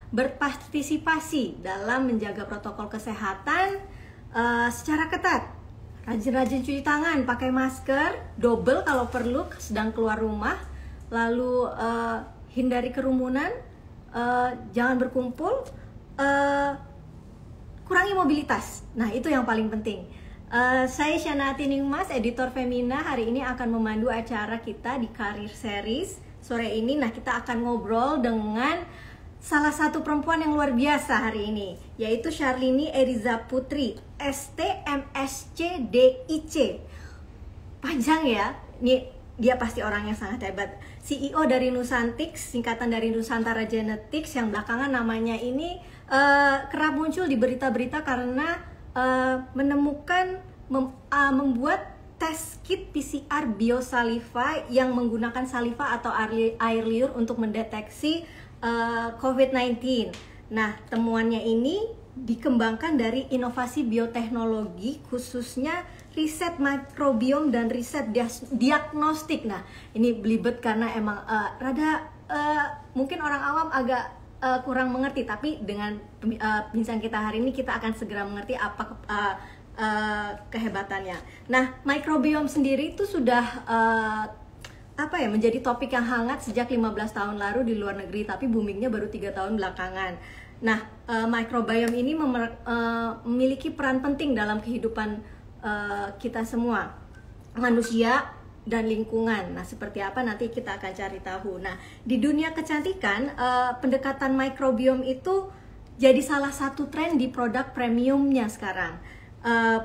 berpartisipasi dalam menjaga protokol kesehatan secara ketat. Rajin-rajin cuci tangan, pakai masker, double kalau perlu sedang keluar rumah, lalu hindari kerumunan, jangan berkumpul, kurangi mobilitas. Nah, itu yang paling penting. Saya Shanati Ningmas, editor Femina, hari ini akan memandu acara kita di Career Series sore ini. Nah, kita akan ngobrol dengan salah satu perempuan yang luar biasa hari ini, yaitu Syarlini Eriza Putri, STMSCDIC. Panjang ya, ini dia pasti orang yang sangat hebat. CEO dari Nusantics, singkatan dari Nusantara Genetics, yang belakangan namanya ini kerap muncul di berita-berita karena menemukan membuat tes kit PCR biosaliva yang menggunakan saliva atau air liur untuk mendeteksi COVID-19. Nah, temuannya ini dikembangkan dari inovasi bioteknologi, khususnya riset mikrobiom dan riset diagnostik. Nah, ini belibet karena emang mungkin orang awam agak kurang mengerti, tapi dengan bincang kita hari ini kita akan segera mengerti apa kehebatannya. Nah, mikrobiom sendiri itu sudah menjadi topik yang hangat sejak 15 tahun lalu di luar negeri, tapi boomingnya baru 3 tahun belakangan. Nah, mikrobiom ini memiliki peran penting dalam kehidupan kita semua, manusia dan lingkungan. Nah, seperti apa nanti kita akan cari tahu. Nah, di dunia kecantikan, pendekatan mikrobiom itu jadi salah satu tren di produk premiumnya sekarang.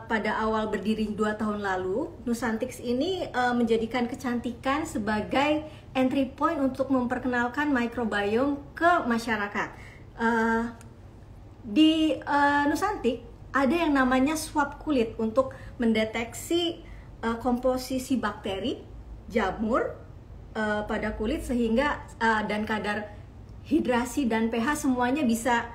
Pada awal berdiri 2 tahun lalu, Nusantics ini menjadikan kecantikan sebagai entry point untuk memperkenalkan mikrobiom ke masyarakat. Di Nusantics ada yang namanya swab kulit untuk mendeteksi komposisi bakteri, jamur pada kulit, sehingga dan kadar hidrasi dan pH semuanya bisa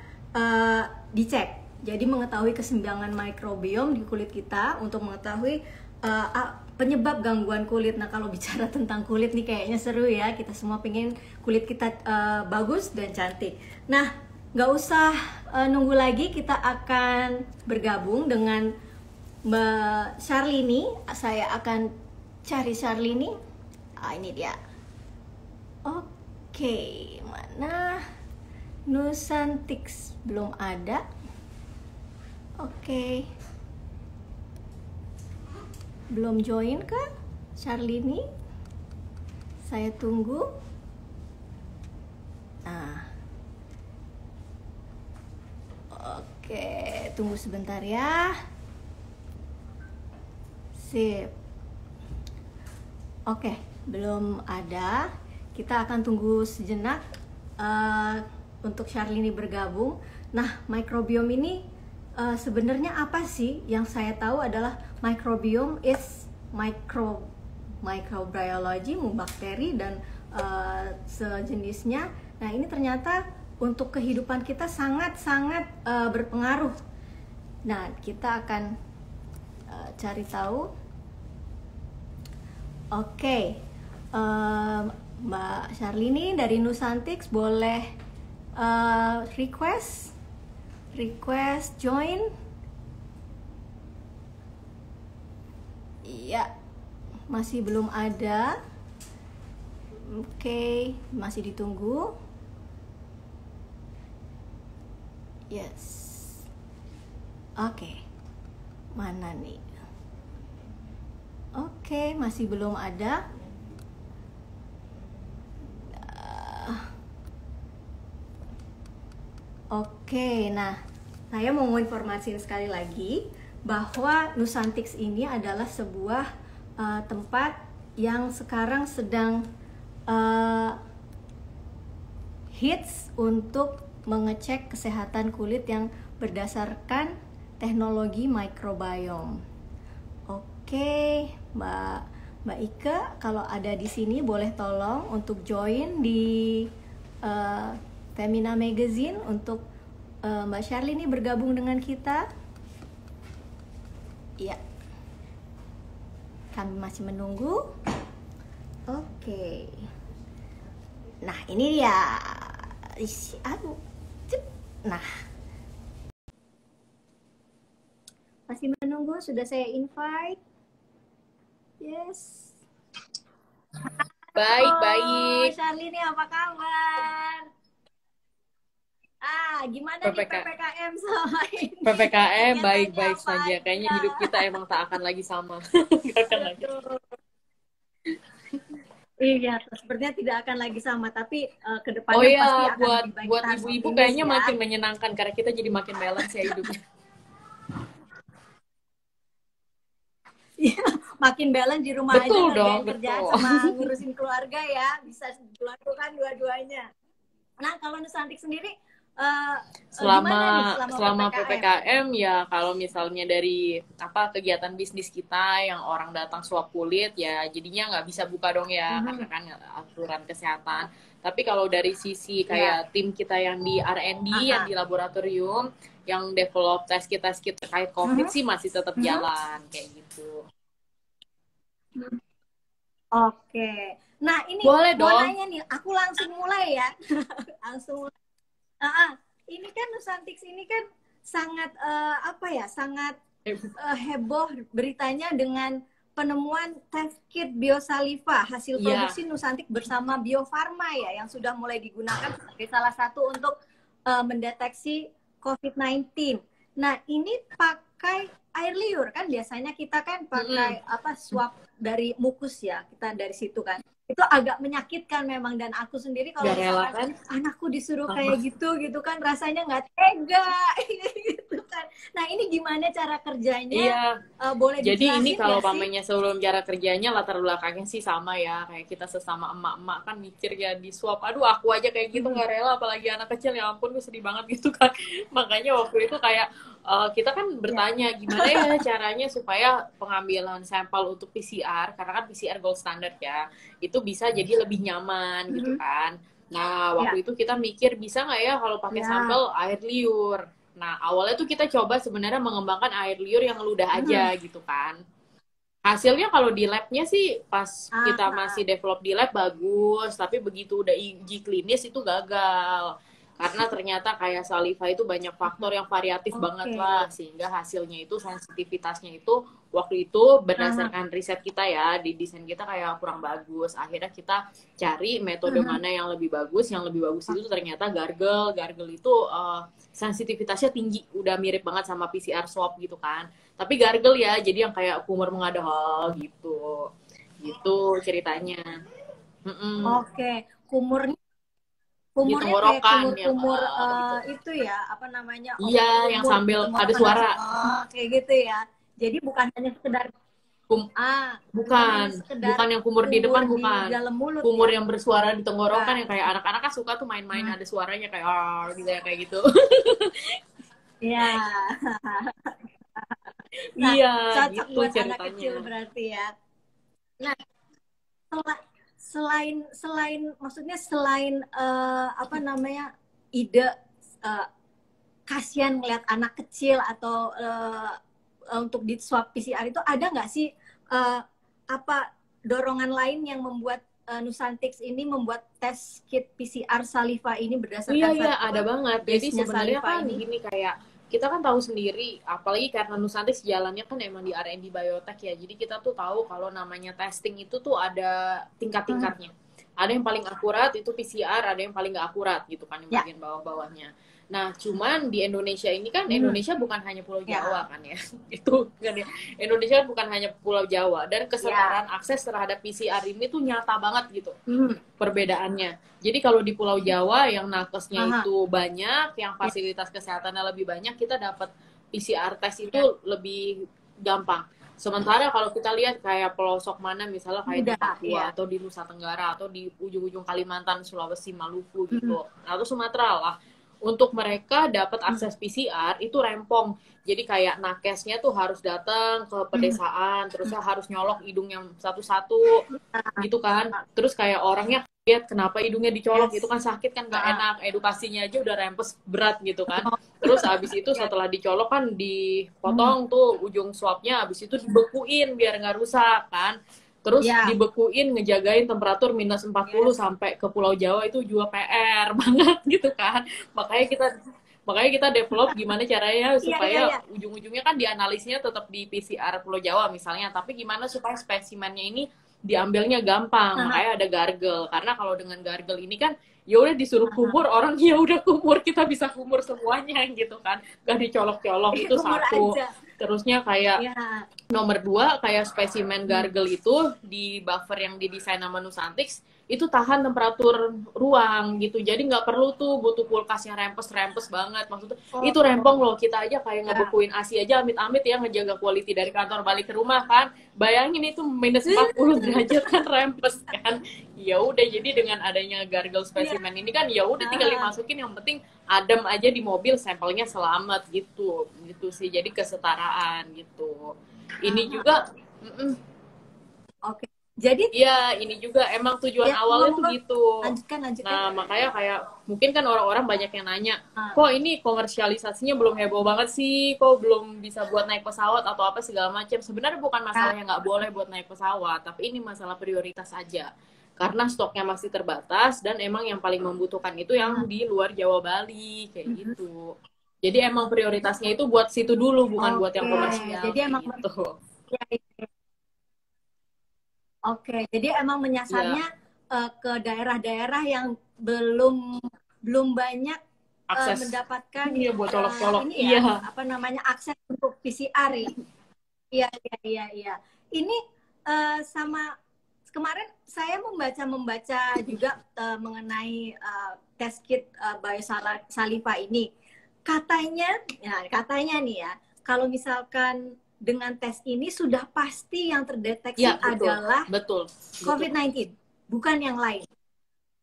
dicek. Jadi mengetahui keseimbangan mikrobiom di kulit kita untuk mengetahui penyebab gangguan kulit. Nah, kalau bicara tentang kulit nih kayaknya seru ya. Kita semua pengen kulit kita bagus dan cantik. Nah, nggak usah nunggu lagi, kita akan bergabung dengan Mbak Syarlini. Saya akan cari Syarlini. Ini dia. Oke, mana? Nusantics belum ada. Oke. Belum join kah Syarlini? Saya tunggu. Nah. Oke, tunggu sebentar ya. Sip. Oke, belum ada. Kita akan tunggu sejenak untuk Syarlini bergabung. Nah, mikrobiom ini sebenarnya apa sih? Yang saya tahu adalah mikrobiom is microbiology, bakteri dan sejenisnya. Nah, ini ternyata untuk kehidupan kita sangat-sangat berpengaruh. Nah, kita akan cari tahu. Oke, Mbak Syarlini dari Nusantics boleh request join. Iya, masih belum ada. Oke, masih ditunggu. Yes. Oke. Mana nih? Oke, masih belum ada. Oke, nah saya mau informasiin sekali lagi bahwa Nusantics ini adalah sebuah tempat yang sekarang sedang hits untuk mengecek kesehatan kulit yang berdasarkan teknologi microbiome. Oke, Mbak Ika, kalau ada di sini boleh tolong untuk join di Femina Magazine untuk Mbak Syarlini bergabung dengan kita. Iya, kami masih menunggu. Oke. Nah, ini dia. Aduh, cep. Nah, masih menunggu, sudah saya invite. Yes. Baik, Oh, baik. Charlie apa kabar? Gimana nih PPK, PPKM selama ini? PPKM Kegiatannya baik-baik apa saja. Kayaknya aja? hidup kita emang tak akan lagi sama. Gak akan lagi. Betul. Iya, sepertinya tidak akan lagi sama, tapi Oh kedepannya pasti iya, akan buat lebih baik. buat Kita harus ibu-ibu optimis kayaknya ya. makin menyenangkan karena kita jadi makin balance ya hidupnya. Iya, makin balance di rumah aja Betul dong, ngerjain kerjaan betul. sama ngurusin keluarga ya, bisa dilakukan dua-duanya. Nah, kalau Nusantik sendiri, uh, selama gimana nih selama selama PPKM? PPKM ya kalau misalnya dari apa kegiatan bisnis kita yang orang datang swab kulit ya jadinya nggak bisa buka dong ya karena Mhm. kan aturan kesehatan. Tapi kalau dari sisi Ya, kayak tim kita yang di R&D yang aha. di laboratorium yang develop tes kita terkait COVID Mhm. sih masih tetap Mhm. jalan kayak gitu. Oke. Nah, ini Boleh mau dong. nanya nih, aku langsung mulai ya. Langsung mulai. Ah, ini kan Nusantix ini kan sangat apa ya, sangat heboh beritanya dengan penemuan test kit biosaliva hasil Iya. produksi Nusantik bersama Bio Farma ya yang sudah mulai digunakan sebagai salah satu untuk mendeteksi COVID-19. Nah, ini pakai air liur kan biasanya kita kan Mm-mm. pakai apa swab dari mukus ya, kita dari situ kan. Itu agak menyakitkan memang dan aku sendiri kalau Gak rela misalkan kan? anakku disuruh Sama. kayak gitu kan rasanya nggak tega gitu kan. Nah, ini gimana cara kerjanya? Iya. Boleh Jadi ini dijelasin kalau nggak sih? pamannya sebelum cara kerjanya latar belakangnya sih sama ya kayak kita sesama emak-emak kan mikir ya di swab aduh aku aja kayak gitu Mhm. nggak rela apalagi anak kecil ya ampun gue sedih banget gitu kan makanya waktu itu kayak kita kan Ya. bertanya gimana ya caranya supaya pengambilan sampel untuk PCR karena kan PCR gold standard ya itu bisa jadi lebih nyaman gitu Mhm. kan. Nah Ya. waktu itu kita mikir bisa nggak ya kalau pakai Ya. sampel air liur. Nah, awalnya tuh kita coba sebenarnya mengembangkan air liur yang ludah aja Mhm. gitu kan. Hasilnya kalau di labnya sih pas Ah, kita ah, masih ah. develop di lab bagus, tapi begitu udah uji klinis itu gagal. Karena ternyata kayak saliva itu banyak faktor yang variatif banget Oke. lah, sehingga hasilnya itu sensitivitasnya itu waktu itu Aha. berdasarkan riset kita ya, di desain kita kayak kurang bagus. Akhirnya kita cari metode Mhm. mana yang lebih bagus itu ternyata gargle. Gargle itu sensitivitasnya tinggi, udah mirip banget sama PCR swab gitu kan tapi gargle ya jadi yang kayak kumur mengadal gitu gitu ceritanya. Mm-mm. Oke. Kumurnya Di kumurnya kayak tenggorokan yang kumur-kumur gitu itu ya, apa namanya? iya yang Kumur di sambil ada tenggorokan suara langsung kayak gitu ya. Jadi bukan hanya sekedar Kum- bukan bukan hanya sekedar bukan yang kumur di kumur depan di bukan dalam mulut kumur ya. yang bersuara di tenggorokan Bukan. yang kayak anak-anak kan suka tuh main-main Hmm. ada suaranya kayak ah gitu ya kayak gitu. Ya. Nah, Iya cocok gitu buat anak ceritanya. kecil berarti ya. Nah, selain selain maksudnya selain apa namanya ide eh, kasihan melihat anak kecil atau untuk di swab PCR itu ada nggak sih eh, apa dorongan lain yang membuat Nusantix ini membuat tes kit PCR saliva ini Iya berdasarkan iya ada banget. Jadi base-nya sebenarnya saliva kan ini? gini kayak kita kan tahu sendiri, apalagi karena Nusantis jalannya kan emang di R&D biotech ya. Jadi kita tuh tahu kalau namanya testing itu tuh ada Hmm. tingkat-tingkatnya. Ada yang paling akurat itu PCR, ada yang paling nggak akurat gitu kan yang Ya. bagian bawah-bawahnya. Nah, cuman di Indonesia ini kan Hmm. Indonesia bukan hanya Pulau Jawa Ya. kan ya. Itu kan ya. Indonesia bukan hanya Pulau Jawa dan Ya. kesetaraan akses terhadap PCR ini tuh nyata banget gitu Hmm. perbedaannya. Jadi kalau di Pulau Jawa yang nakesnya Aha. itu banyak, yang Ya. fasilitas kesehatannya lebih banyak, kita dapat PCR tes itu Ya. lebih gampang. Sementara kalau kita lihat kayak pelosok mana, misalnya kayak di Mudah Papua ya. atau di Nusa Tenggara atau di ujung-ujung Kalimantan, Sulawesi, Maluku Hmm. gitu, atau Sumatera lah, untuk mereka dapat akses PCR itu rempong. Jadi kayak nakesnya tuh harus datang ke Hmm. pedesaan, terusnya harus nyolok hidung yang satu-satu gitu kan. Terus kayak orangnya kaget kenapa hidungnya dicolok itu Yes. kan sakit kan gak Ah, enak edukasinya aja udah rempes berat gitu kan terus abis itu ya. setelah dicolok kan Hmm. dipotong tuh ujung swabnya abis itu dibekuin biar nggak rusak kan terus Ya. dibekuin ngejagain temperatur -40 Yes. sampai ke Pulau Jawa itu juga PR banget gitu kan makanya kita Makanya kita develop gimana caranya Iya, iya, supaya iya. ujung-ujungnya kan dianalisnya tetap di PCR Pulau Jawa misalnya, tapi gimana supaya spesimennya ini diambilnya gampang. Aha, Makanya ada gargle. Karena kalau dengan gargle ini kan ya udah disuruh aha. kumur, orang ya udah kumur, kita bisa kumur semuanya gitu kan. Gak dicolok-colok, itu Umur satu. aja. Terusnya kayak Ya. nomor dua, kayak spesimen Hmm. gargle itu di buffer yang didesain sama Nusantix itu tahan temperatur ruang gitu. Jadi nggak perlu tuh butuh kulkas yang rempes-rempes banget. Maksudnya Oh, itu rempong loh. Kita aja kayak ya. ngebekuin ASI aja amit-amit ya ngejaga quality dari kantor balik ke rumah kan. Bayangin itu minus 40 derajat kan rempes kan. Ya udah, jadi dengan adanya gargle Iya. spesimen ini kan ya udah tinggal Aha. dimasukin, yang penting adem aja di mobil, sampelnya selamat gitu. Gitu sih. Jadi kesetaraan gitu. Ini Aha. juga, Oke. Jadi iya, ini juga emang tujuan ya, awalnya tuh monggo gitu. lanjutkan, lanjutkan. Nah, makanya kayak mungkin kan orang-orang banyak yang nanya, Ah, kok ini komersialisasinya belum heboh banget sih, kok belum bisa buat naik pesawat atau apa segala macam. Sebenarnya bukan ya. masalahnya nggak boleh buat naik pesawat, tapi ini masalah prioritas aja. Karena stoknya masih terbatas dan emang yang paling membutuhkan itu yang Hmm. di luar Jawa Bali, kayak Mhm. gitu. Jadi emang prioritasnya itu buat situ dulu, bukan buat yang Oke. komersial, Jadi kayak emang gitu. ya, ya. Oke. Jadi emang Ya, menyasarnya ke daerah-daerah yang belum belum banyak akses. mendapatkan Iya, buat colok-colok. ini ya, Iya. apa namanya, akses untuk PCR ya. Iya, iya, iya, iya. Ini sama kemarin saya membaca juga mengenai test kit biosaliva ini. Katanya nih ya, kalau misalkan dengan tes ini sudah pasti yang terdeteksi Ya, betul. adalah Betul. Betul. COVID-19, bukan yang lain.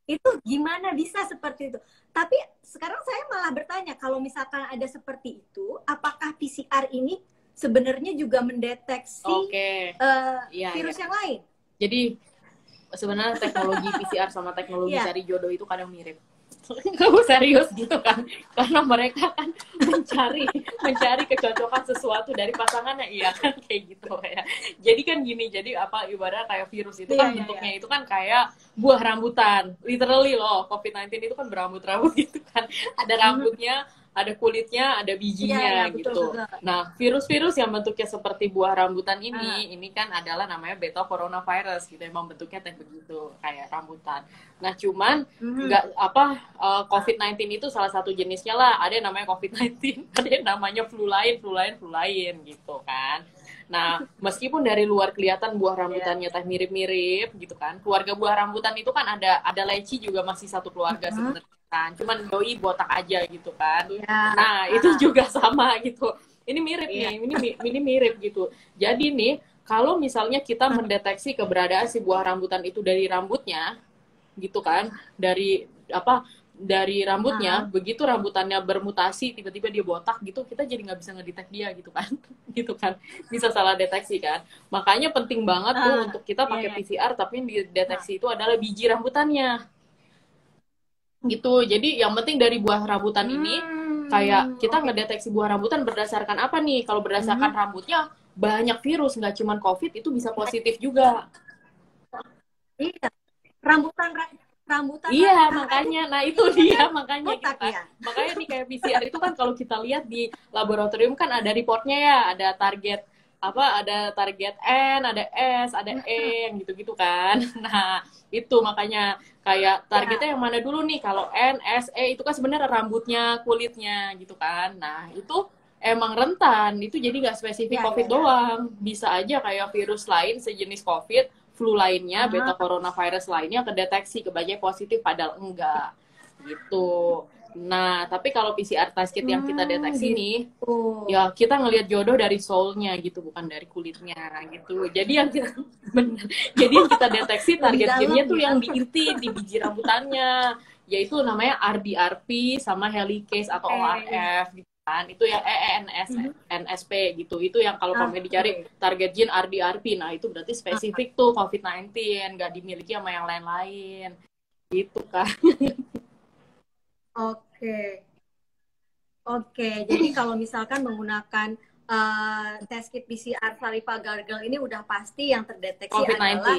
Itu gimana bisa seperti itu? Tapi sekarang saya malah bertanya, kalau misalkan ada seperti itu, apakah PCR ini sebenarnya juga mendeteksi Oke. Iya, virus iya. yang lain? Jadi sebenarnya teknologi PCR sama teknologi Iya. cari jodoh itu kadang mirip. Kamu serius gitu kan, karena mereka kan mencari kecocokan sesuatu dari pasangannya, iya kan, kayak gitu ya. Jadi kan gini, jadi apa, ibarat kayak virus itu Iya, kan iya, bentuknya iya. itu kan kayak buah rambutan, literally loh. COVID-19 itu kan berambut-rambut gitu kan, ada Mhm. rambutnya, ada kulitnya, ada Iya, iya, bijinya betul, gitu. betul. Nah, virus-virus yang bentuknya seperti buah rambutan Ah, ini kan adalah namanya beta coronavirus gitu, emang bentuknya kayak begitu, kayak rambutan. Nah, cuman mhm. nggak apa, COVID-19 itu salah satu jenisnya lah. Ada yang namanya COVID-19, ada yang namanya flu lain gitu kan. Nah, meskipun dari luar kelihatan buah Iya. rambutannya teh mirip-mirip gitu kan. Keluarga buah rambutan itu kan ada leci juga, masih satu keluarga Mhm. sebenarnya kan. Cuman doi botak aja gitu kan. Iya. Nah, itu Ah, juga sama gitu. Ini mirip iya. nih, ini mirip gitu. Jadi nih, kalau misalnya kita mendeteksi keberadaan si buah rambutan itu dari rambutnya, gitu kan, dari apa, dari rambutnya, Ah, begitu rambutannya bermutasi tiba-tiba dia botak gitu, kita jadi nggak bisa ngedetek dia gitu kan. Gitu kan, bisa salah deteksi kan. Makanya penting banget tuh ah, untuk kita iya, pakai iya. PCR, tapi yang Ah. dideteksi itu adalah biji rambutannya gitu. Jadi yang penting dari buah rambutan ini, kayak kita Oke. ngedeteksi buah rambutan berdasarkan apa nih? Kalau berdasarkan Mhm. rambutnya banyak virus, nggak cuma COVID, itu bisa positif juga. Iya. Rambutan rambutan Iya, rakyat aja makanya. Nah, itu jadinya dia kan makanya gitu botak kan. ya. Makanya nih kayak PCR itu kan kalau kita lihat di laboratorium kan ada reportnya ya, ada target apa, ada target N, ada S, ada E, yang gitu-gitu kan. Nah, itu makanya kayak Ya. targetnya yang mana dulu nih? Kalau N, S, E itu kan sebenarnya rambutnya, kulitnya gitu kan. Nah, itu emang rentan, itu jadi nggak spesifik Ya, COVID ya, ya. doang. Bisa aja kayak virus lain sejenis COVID, flu lainnya, beta Aha. coronavirus lainnya kedeteksi, kebanyakan positif padahal enggak. Gitu. Nah, tapi kalau PCR test kit yang kita deteksi nih, Gitu. ya kita ngelihat jodoh dari soulnya gitu, bukan dari kulitnya gitu. Jadi yang kita bener, jadi yang kita deteksi Lebih target dalam gennya tuh ya. yang di inti, di biji rambutannya, yaitu namanya RDRP sama helicase atau Oke, iya. ORF gitu kan. Itu yang Mhm. NSP gitu. Itu yang kalau Ah, kamu dicari oke. target gen RDRP. Nah, itu berarti Ah, spesifik tuh COVID-19, nggak dimiliki sama yang lain-lain. Gitu kan. oke. Oke, jadi kalau misalkan menggunakan test kit PCR Saliva Gargle ini udah pasti yang terdeteksi COVID-19. adalah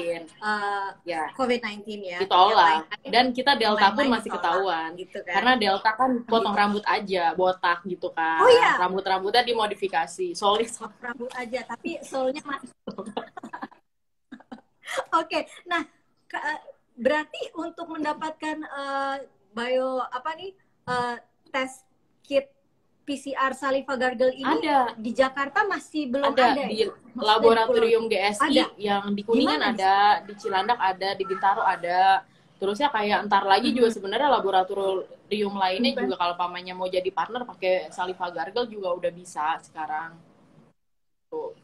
Ya. COVID-19 ya. Ditolak. Dan kita Delta pun masih ditolak, ketahuan. gitu kan. Karena Delta kan potong rambut aja, botak gitu kan. Oh iya. Rambut-rambutnya dimodifikasi. Soalnya rambut aja, tapi soulnya masih. Oke, nah berarti untuk mendapatkan tes kit PCR Saliva Gargle ini ada di Jakarta masih belum ada di ya? laboratorium GSI ada. Yang di Kuningan ada, di Cilandak ada, di Bintaro ada. Terusnya kayak entar lagi juga sebenarnya laboratorium lainnya juga kalau pamannya mau jadi partner pakai Saliva Gargle juga udah bisa sekarang. Tuh.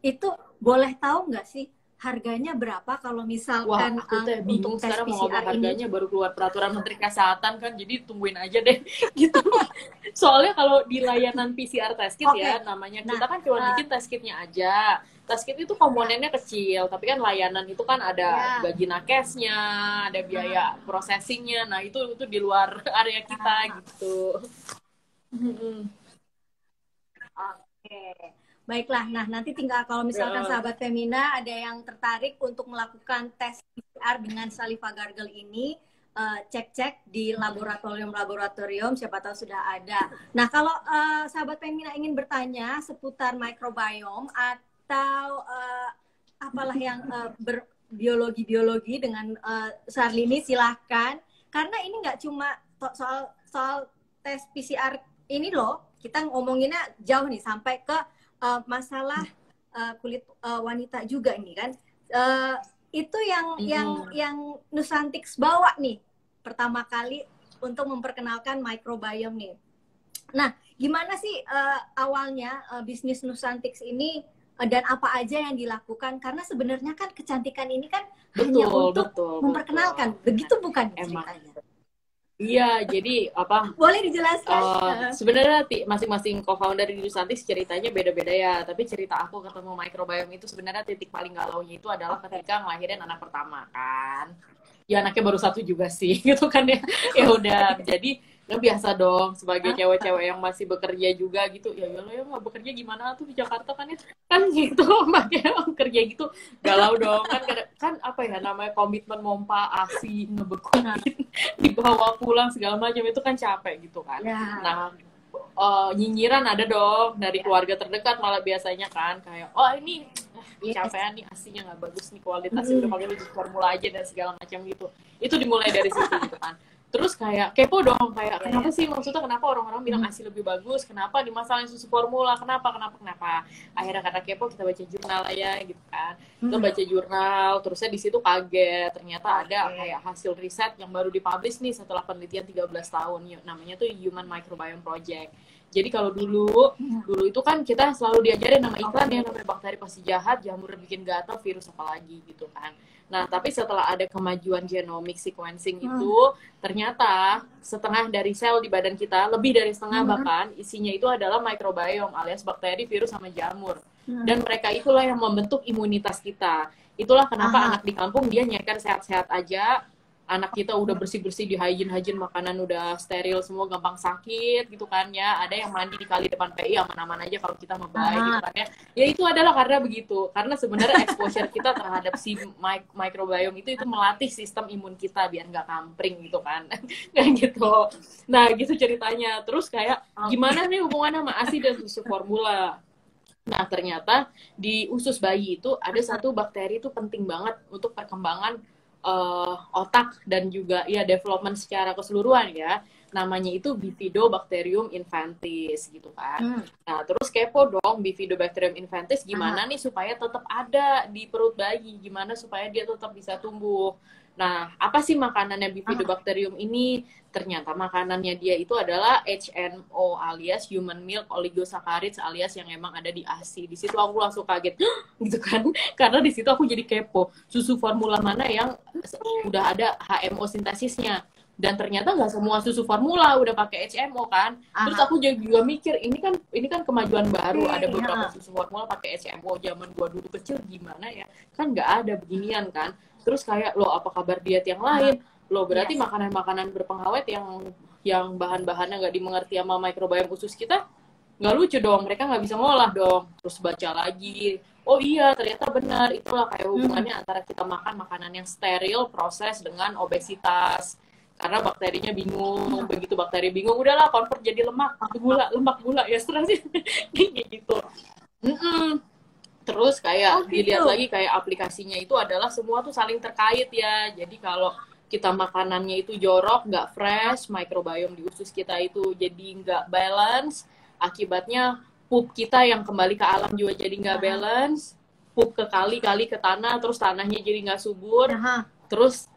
Itu boleh tahu nggak sih harganya berapa kalau misalkan aku tuh bingung untuk tes sekarang mau PCR ngomong harganya ini? baru keluar peraturan Menteri Kesehatan kan, jadi tungguin aja deh gitu. Soalnya kalau di layanan PCR test kit ya namanya, kita kan cuma bikin test kitnya aja. Test kit itu komponennya kecil, tapi kan layanan itu kan ada gaji nakesnya, ada biaya processingnya. Nah itu di luar area kita gitu. Oke. Baiklah, nah nanti tinggal kalau misalkan sahabat Femina ada yang tertarik untuk melakukan tes PCR dengan Saliva Gargle ini, cek-cek di laboratorium, siapa tahu sudah ada. Nah kalau sahabat Femina ingin bertanya seputar microbiome atau apalah yang berbiologi dengan Charlini, silahkan. Karena ini nggak cuma soal tes PCR ini loh, kita ngomonginnya jauh nih sampai ke masalah kulit wanita juga ini kan. Itu yang Nusantix bawa nih pertama kali untuk memperkenalkan microbiome nih. Nah, gimana sih awalnya bisnis Nusantix ini dan apa aja yang dilakukan? Karena sebenarnya kan kecantikan ini kan hanya untuk memperkenalkan. Begitu bukan ceritanya? Iya, jadi apa? Boleh dijelaskan? Sebenarnya masing-masing co-founder di Nusantix ceritanya beda-beda ya. Tapi cerita aku ketemu microbiome itu sebenarnya titik paling galaunya itu adalah ketika ngelahirin anak pertama kan. Ya anaknya baru 1 juga sih, gitu kan ya. Ya udah, jadi biasa dong sebagai cewek-cewek yang masih bekerja juga gitu. Ya lo ya nggak bekerja gimana tuh di Jakarta kan ya? Kan gitu, makanya kerja gitu galau dong kan apa ya namanya, komitmen mompa ASI ngebekuin dibawa pulang segala macam itu kan capek gitu kan. Nah nyinyiran ada dong dari keluarga terdekat malah biasanya kan, kayak ini capean nih, asinya nggak bagus nih kualitasnya, udah pakai formula aja dan segala macam gitu. Itu dimulai dari situ gitu kan. Terus kayak kepo dong, kayak kenapa sih, maksudnya kenapa orang-orang bilang ASI lebih bagus, kenapa dimasalahin susu formula, kenapa. Akhirnya karena kepo kita baca jurnal aja gitu kan. Kita baca jurnal, terusnya di situ kaget, ternyata ada kayak hasil riset yang baru dipublish nih setelah penelitian 13 tahun, namanya tuh Human Microbiome Project. Jadi kalau dulu itu kan kita selalu diajarin nama iklan ya, namanya bakteri pasti jahat, jamur bikin gatal, virus apa lagi gitu kan. Nah, tapi setelah ada kemajuan genomic sequencing itu, ternyata setengah dari sel di badan kita, lebih dari setengah bahkan, isinya itu adalah microbiome alias bakteri, virus, sama jamur. Dan mereka itulah yang membentuk imunitas kita. Itulah kenapa anak di kampung dia nyeker sehat-sehat aja, anak kita udah bersih-bersih, di hygiene makanan udah steril semua, gampang sakit gitu kan ya. Ada yang mandi di kali depan PI aman-aman aja kalau kita membaik gitu kan ya. Ya itu adalah karena begitu. Karena sebenarnya exposure kita terhadap si microbiome itu melatih sistem imun kita biar nggak kampring gitu kan. Kayak gitu. Nah gitu ceritanya. Terus kayak gimana nih hubungannya sama ASI dan susu formula? Nah ternyata di usus bayi itu ada satu bakteri itu penting banget untuk perkembangan otak dan juga ya development secara keseluruhan ya, namanya itu Bifidobacterium infantis gitu kan. Nah terus kepo dong, Bifidobacterium infantis gimana nih supaya tetap ada di perut bayi, gimana supaya dia tetap bisa tumbuh. Nah, apa sih makanannya Bifidobacterium ini? Ternyata makanannya dia itu adalah HMO alias Human Milk Oligosaccharides alias yang emang ada di ASI. Di situ aku langsung kaget gitu kan. Karena di situ aku jadi kepo, susu formula mana yang udah ada HMO sintesisnya. Dan ternyata nggak semua susu formula udah pakai HMO kan. Terus aku juga mikir, ini kan kemajuan baru, ada beberapa susu formula pakai HMO. Zaman gua dulu kecil gimana ya? Kan nggak ada beginian kan. Terus kayak, loh apa kabar diet yang lain? Loh berarti makanan-makanan berpengawet yang yang bahan-bahannya nggak dimengerti sama microbiome usus kita, nggak lucu dong, mereka nggak bisa ngolah dong. Terus baca lagi, oh iya ternyata benar, itulah kayak hubungannya antara kita makan makanan yang steril proses dengan obesitas, karena bakterinya bingung. Begitu bakteri bingung, udahlah convert jadi lemak gula ya stres kayak gitu. Terus kayak dilihat lagi kayak aplikasinya itu adalah semua tuh saling terkait ya. Jadi kalau kita makanannya itu jorok, nggak fresh, microbiome di usus kita itu jadi nggak balance, akibatnya pup kita yang kembali ke alam juga jadi nggak balance, pup ke kali ke tanah, terus tanahnya jadi nggak subur, terus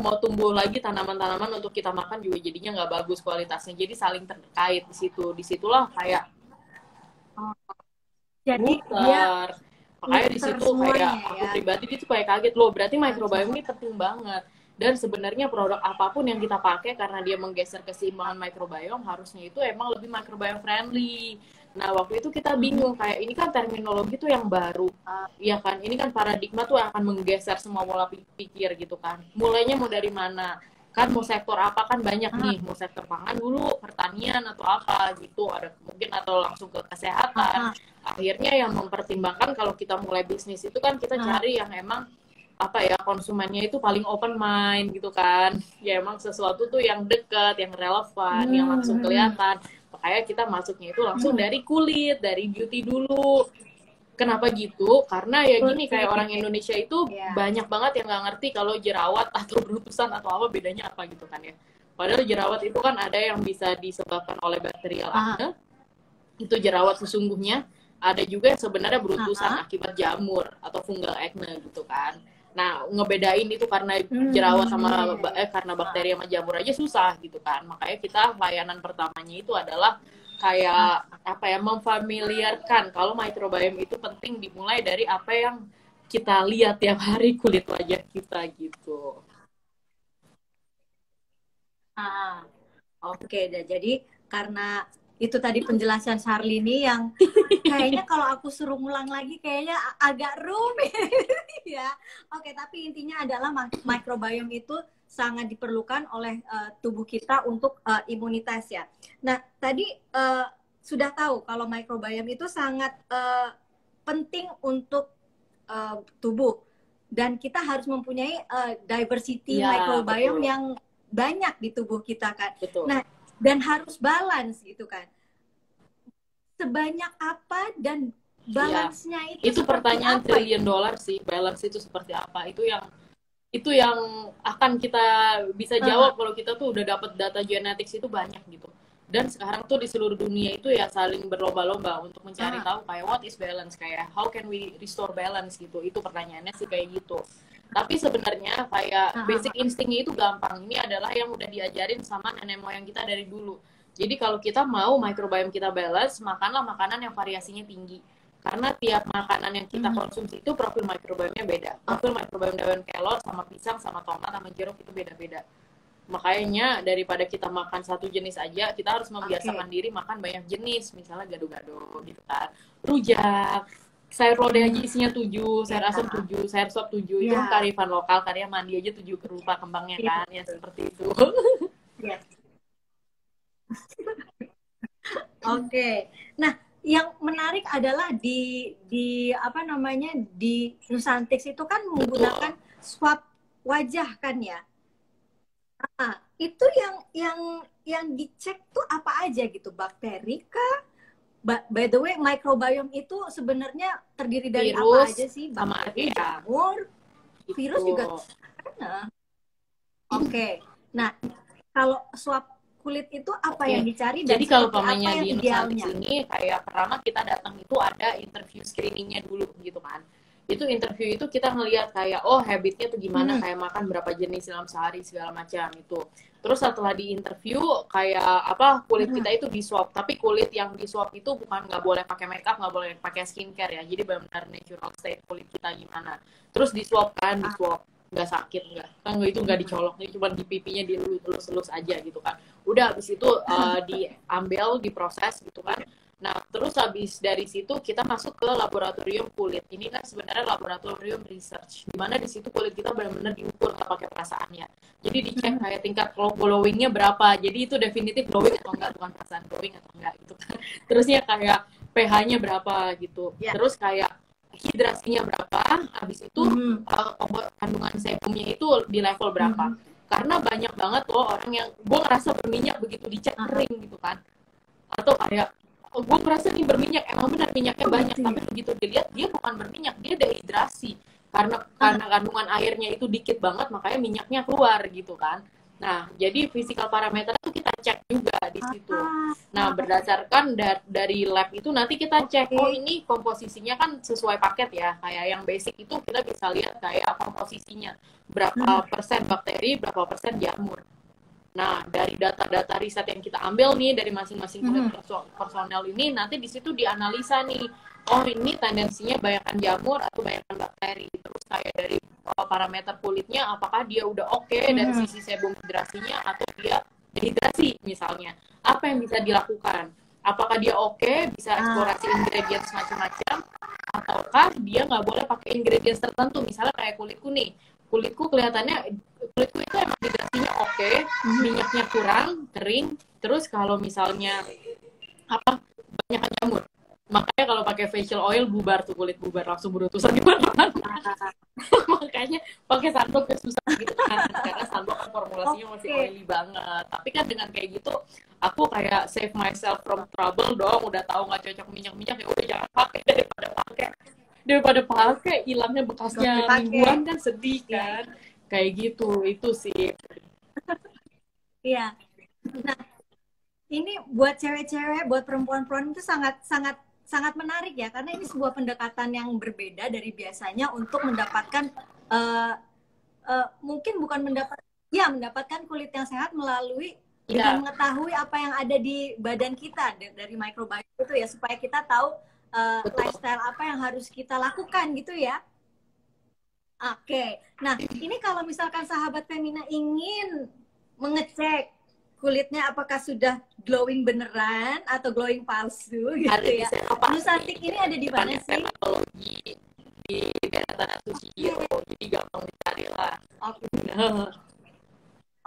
mau tumbuh lagi tanaman-tanaman untuk kita makan juga jadinya nggak bagus kualitasnya. Jadi saling terkait di situ. Disitulah kayak jadi muter. Makanya di situ kayak aku pribadi itu kayak kaget loh, berarti microbiome ini penting banget. Dan sebenarnya produk apapun yang kita pakai karena dia menggeser keseimbangan microbiome, harusnya itu emang lebih microbiome friendly. Nah, waktu itu kita bingung kayak ini kan terminologi tuh yang baru. Iya kan? Ini kan paradigma tuh akan menggeser semua pola pikir gitu kan. Mulainya mau dari mana? Kan mau sektor apa kan banyak nih, mau sektor pangan dulu, pertanian atau apa gitu, ada mungkin atau langsung ke kesehatan. Akhirnya yang mempertimbangkan kalau kita mulai bisnis itu kan kita cari yang emang konsumennya itu paling open mind gitu kan, ya emang sesuatu tuh yang dekat, yang relevan, yang langsung kelihatan. Makanya kita masuknya itu langsung dari kulit, dari beauty dulu. Kenapa gitu? Karena ya gini, kayak orang Indonesia itu banyak banget yang nggak ngerti kalau jerawat atau berutusan atau apa bedanya apa gitu kan ya. Padahal jerawat itu kan ada yang bisa disebabkan oleh bakterial acne, itu jerawat sesungguhnya. Ada juga yang sebenarnya berutusan akibat jamur atau fungal acne gitu kan. Nah, ngebedain itu karena jerawat sama karena bakteri sama jamur aja susah gitu kan. Makanya kita layanan pertamanya itu adalah kayak memfamiliarkan kalau microbiome itu penting, dimulai dari apa yang kita lihat tiap hari kulit wajah kita gitu. Oke, jadi karena itu tadi penjelasan Charlene yang kayaknya kalau aku suruh ngulang lagi kayaknya agak rumit ya. Oke, tapi intinya adalah microbiome itu sangat diperlukan oleh tubuh kita untuk imunitas ya. Nah, tadi sudah tahu kalau microbiome itu sangat penting untuk tubuh, dan kita harus mempunyai diversity microbiome yang banyak di tubuh kita kan. Betul. Nah, dan harus balance gitu kan. Sebanyak apa dan balance-nya itu pertanyaan $1 trillion sih. Balance itu seperti apa? Itu yang akan kita bisa jawab kalau kita tuh udah dapat data genetik itu banyak gitu. Dan sekarang tuh di seluruh dunia itu ya saling berlomba-lomba untuk mencari tahu kayak what is balance, kayak how can we restore balance gitu. Itu pertanyaannya sih kayak gitu. Tapi sebenarnya kayak basic instingnya itu gampang. Ini adalah yang udah diajarin sama nenek moyang kita dari dulu. Jadi kalau kita mau microbiome kita balance, makanlah makanan yang variasinya tinggi. Karena tiap makanan yang kita konsumsi itu profil microbiome-nya beda. Profil microbiome daun kelor sama pisang sama tomat sama jeruk itu beda-beda. Makanya daripada kita makan satu jenis aja, kita harus membiasakan diri makan banyak jenis. Misalnya gado-gado gitu kan, rujak, sayur lodeh aja isinya 7, sayur asam 7, sayur sop 7, itu kearifan lokal, karya mandi aja 7 kerupa kembangnya kan, ya seperti itu. Oke. Nah, yang menarik adalah di Nusantix itu kan menggunakan swab wajah kan ya. Nah, itu yang dicek tuh apa aja gitu, bakteri kah? By the way, microbiome itu sebenarnya terdiri dari virus, apa aja sih? Bakteri, jamur, virus juga. Oke. Nah, kalau swab kulit itu apa yang dicari? Dan jadi kalau pamannya di Nusantix ini kayak pertama kita datang itu ada interview screeningnya dulu gitu kan. Itu interview itu kita ngelihat kayak habitnya tuh gimana, kayak makan berapa jenis dalam sehari segala macam itu. Terus setelah di interview kayak kulit kita itu di swab, tapi kulit yang di swab itu bukan nggak boleh pakai makeup, nggak boleh pakai skincare ya, jadi benar-benar natural state kulit kita gimana. Terus di swab nggak sakit, itu nggak dicolok, cuma di pipinya dilus-lus aja gitu kan. Udah habis itu diambil, diproses gitu kan. Nah, terus habis dari situ kita masuk ke laboratorium kulit. Ini kan sebenarnya laboratorium research, di mana di situ kulit kita benar-benar diukur nggak pakai perasaannya. Jadi dicek kayak tingkat glowing-nya berapa. Jadi itu definitif glowing atau enggak, bukan perasaan glowing atau enggak gitu kan. Terusnya kayak pH-nya berapa gitu. Terus kayak hidrasinya berapa, habis itu kandungan sebumnya itu di level berapa. Karena banyak banget loh orang yang gue ngerasa berminyak begitu dicek kering gitu kan. Atau kayak gue merasa nih berminyak, emang benar minyaknya banyak, tapi begitu dilihat dia bukan berminyak, dia dehidrasi karena kandungan airnya itu dikit banget, makanya minyaknya keluar gitu kan. Nah, jadi physical parameter itu kita cek juga di situ. Nah, berdasarkan dari lab itu nanti kita cek, oh ini komposisinya kan sesuai paket ya, kayak yang basic itu kita bisa lihat kayak komposisinya berapa persen bakteri, berapa persen jamur. Nah, dari data-data riset yang kita ambil nih dari masing-masing personel ini, nanti di situ dianalisa nih, oh ini tendensinya banyakkan jamur atau banyakkan bakteri. Terus kayak dari parameter kulitnya, apakah dia udah oke dari sisi sebum hidrasinya atau dia dehidrasi misalnya. Apa yang bisa dilakukan? Apakah dia oke, bisa eksplorasi ingredients macam-macam, ataukah dia nggak boleh pakai ingredients tertentu, misalnya kayak kulitku nih. Kulitku itu emang hidrasinya oke, minyaknya kurang, kering, terus kalau misalnya banyak jamur. Makanya kalau pakai facial oil bubar tuh, kulit bubar langsung berutusan di mana-mana. Makanya pakai sunblock susah gitu kan, karena sunblock kan formulasinya masih oily banget. Tapi kan dengan kayak gitu aku kayak save myself from trouble dong, udah tahu nggak cocok minyak-minyak, ya udah jangan pakai daripada pakai hilangnya bekasnya mingguan kan sedih kan. Kayak gitu, itu sih. Iya. Nah, ini buat cewek-cewek, buat perempuan-perempuan itu sangat menarik ya, karena ini sebuah pendekatan yang berbeda dari biasanya untuk mendapatkan mungkin bukan mendapatkan kulit yang sehat melalui dengan mengetahui apa yang ada di badan kita dari microbiome itu ya, supaya kita tahu lifestyle apa yang harus kita lakukan gitu ya. Oke, nah ini kalau misalkan sahabat Femina ingin mengecek kulitnya apakah sudah glowing beneran atau glowing palsu gitu ya. Nusantik ini ada di mana sih? Di daerah Tanah Suci, jadi gampang dicari lah.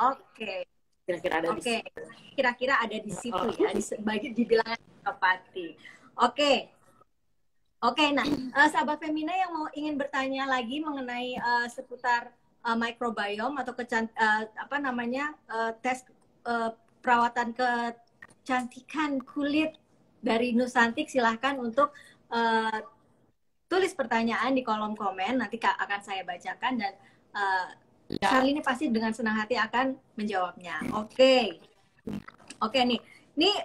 Oke. Kira-kira ada di situ ya, di bilangan Pati. Oke, nah sahabat Femina yang ingin bertanya lagi mengenai seputar microbiome atau tes perawatan kecantikan kulit dari Nusantik, silahkan untuk tulis pertanyaan di kolom komen, nanti akan saya bacakan dan Charlie ini pasti dengan senang hati akan menjawabnya. Oke nih, ini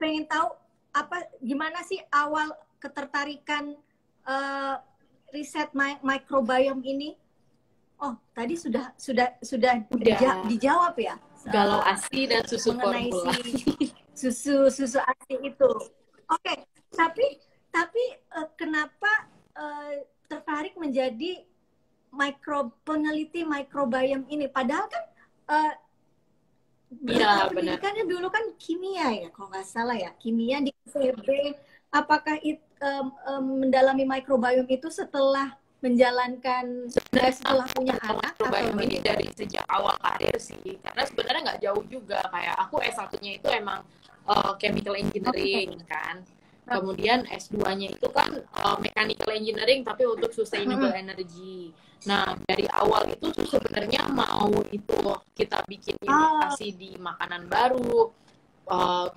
pengen tahu gimana sih awal ketertarikan riset microbiome ini? Oh, tadi sudah dijawab ya. Galau ASI dan susu formula. Susu ASI itu. Oke, tapi kenapa tertarik menjadi peneliti microbiome ini? Padahal kan pendidikannya dulu kan kimia ya, kalau nggak salah ya, kimia di ITB. Apakah mendalami microbiome itu setelah menjalankan setelah punya anak atau ini dari sejak awal karir sih, karena sebenarnya nggak jauh juga, kayak aku S1-nya itu emang chemical engineering kan, kemudian S2-nya itu kan mechanical engineering tapi untuk sustainable energy. Nah, dari awal itu tuh sebenarnya mau itu kita bikin inovasi di makanan baru,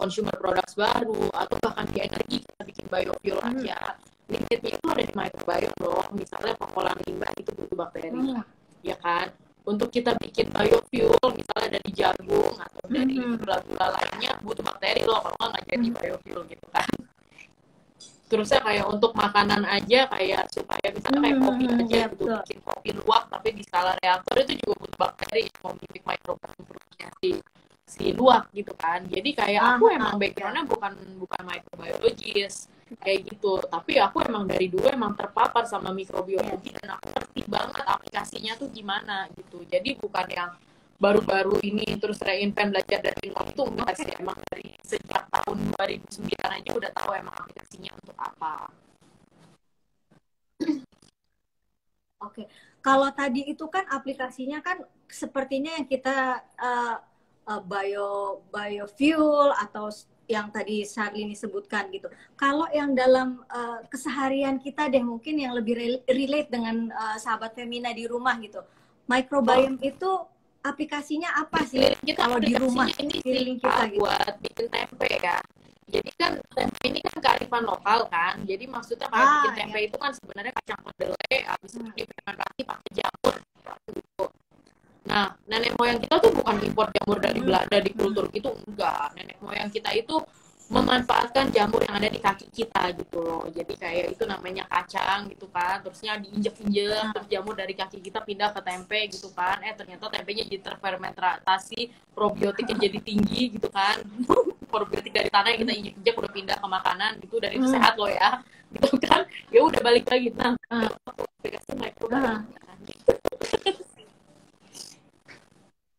consumer products baru, atau bahkan di energi kita bikin biofuel aja. Limitnya itu ada di microbiome dong, misalnya pengolahan limbah itu butuh bakteri, ya kan? Untuk kita bikin biofuel, misalnya dari jagung atau dari gula-gula lainnya, butuh bakteri loh, kalau nggak jadi biofuel gitu kan. Terusnya kayak untuk makanan aja, kayak supaya misalnya kayak kopi aja gitu, bikin kopi luwak tapi di skala reaktor itu juga butuh bakteri mau mimik mikrobiomnya si luwak gitu kan. Jadi kayak aku emang backgroundnya bukan microbiologis kayak gitu, tapi aku emang dari dulu emang terpapar sama mikrobiologi dan aku ngerti banget aplikasinya tuh gimana gitu. Jadi bukan yang baru-baru ini terus reinvent belajar dari nol itu enggak sih, emang dari sejak tahun 2009 aja udah tahu emang aplikasinya untuk apa. Oke, kalau tadi itu kan aplikasinya kan sepertinya yang kita biofuel atau yang tadi Charlene sebutkan gitu. Kalau yang dalam keseharian kita deh mungkin yang lebih relate dengan sahabat Femina di rumah gitu. Microbiome itu aplikasinya apa sih Kita kalau di rumah ini sekeliling sih kita gitu? buat bikin tempe ya. Jadi kan tempe ini kan kearifan lokal kan. Jadi maksudnya kalau bikin tempe iya. itu kan sebenarnya kacang kedelai habis itu difermentasi pakai jamur gitu. Nah, nenek moyang kita tuh bukan impor jamur dari Belanda di kultur itu, enggak. Nenek moyang kita itu memanfaatkan jamur yang ada di kaki kita gitu loh. Jadi kayak itu namanya kacang gitu kan. Terusnya diinjek-injek, terus jamur dari kaki kita pindah ke tempe gitu kan. Ternyata tempenya jadi terfermentasi, probiotiknya jadi tinggi gitu kan. Probiotik dari tanah yang kita injek-injek udah pindah ke makanan gitu, dan itu sehat loh ya. Gitu kan. Ya udah balik lagi. Nah, aplikasi microbiome.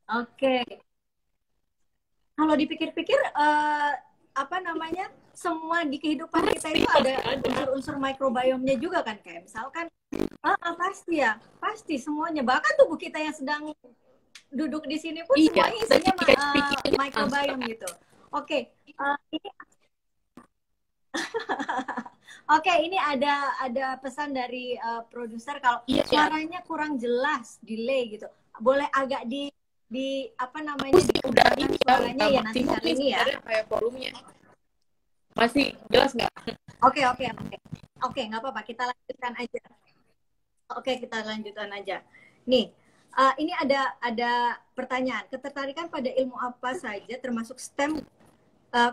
Oke. Kalau dipikir-pikir apa namanya, semua di kehidupan kita itu ada unsur-unsur microbiome-nya juga kan, kayak misalkan pasti ya, pasti semuanya, bahkan tubuh kita yang sedang duduk di sini pun semuanya isinya microbiome gitu. Oke, ini oke, ini ada pesan dari produser kalau suaranya kurang jelas, delay gitu. Boleh agak di apa namanya, dikencangkan suaranya ya nanti kali ini ya. Kayak volumenya. Masih jelas nggak? Oke, nggak apa-apa, kita lanjutkan aja. Oke, kita lanjutkan aja. Nih, ini ada pertanyaan. Ketertarikan pada ilmu apa saja, termasuk STEM,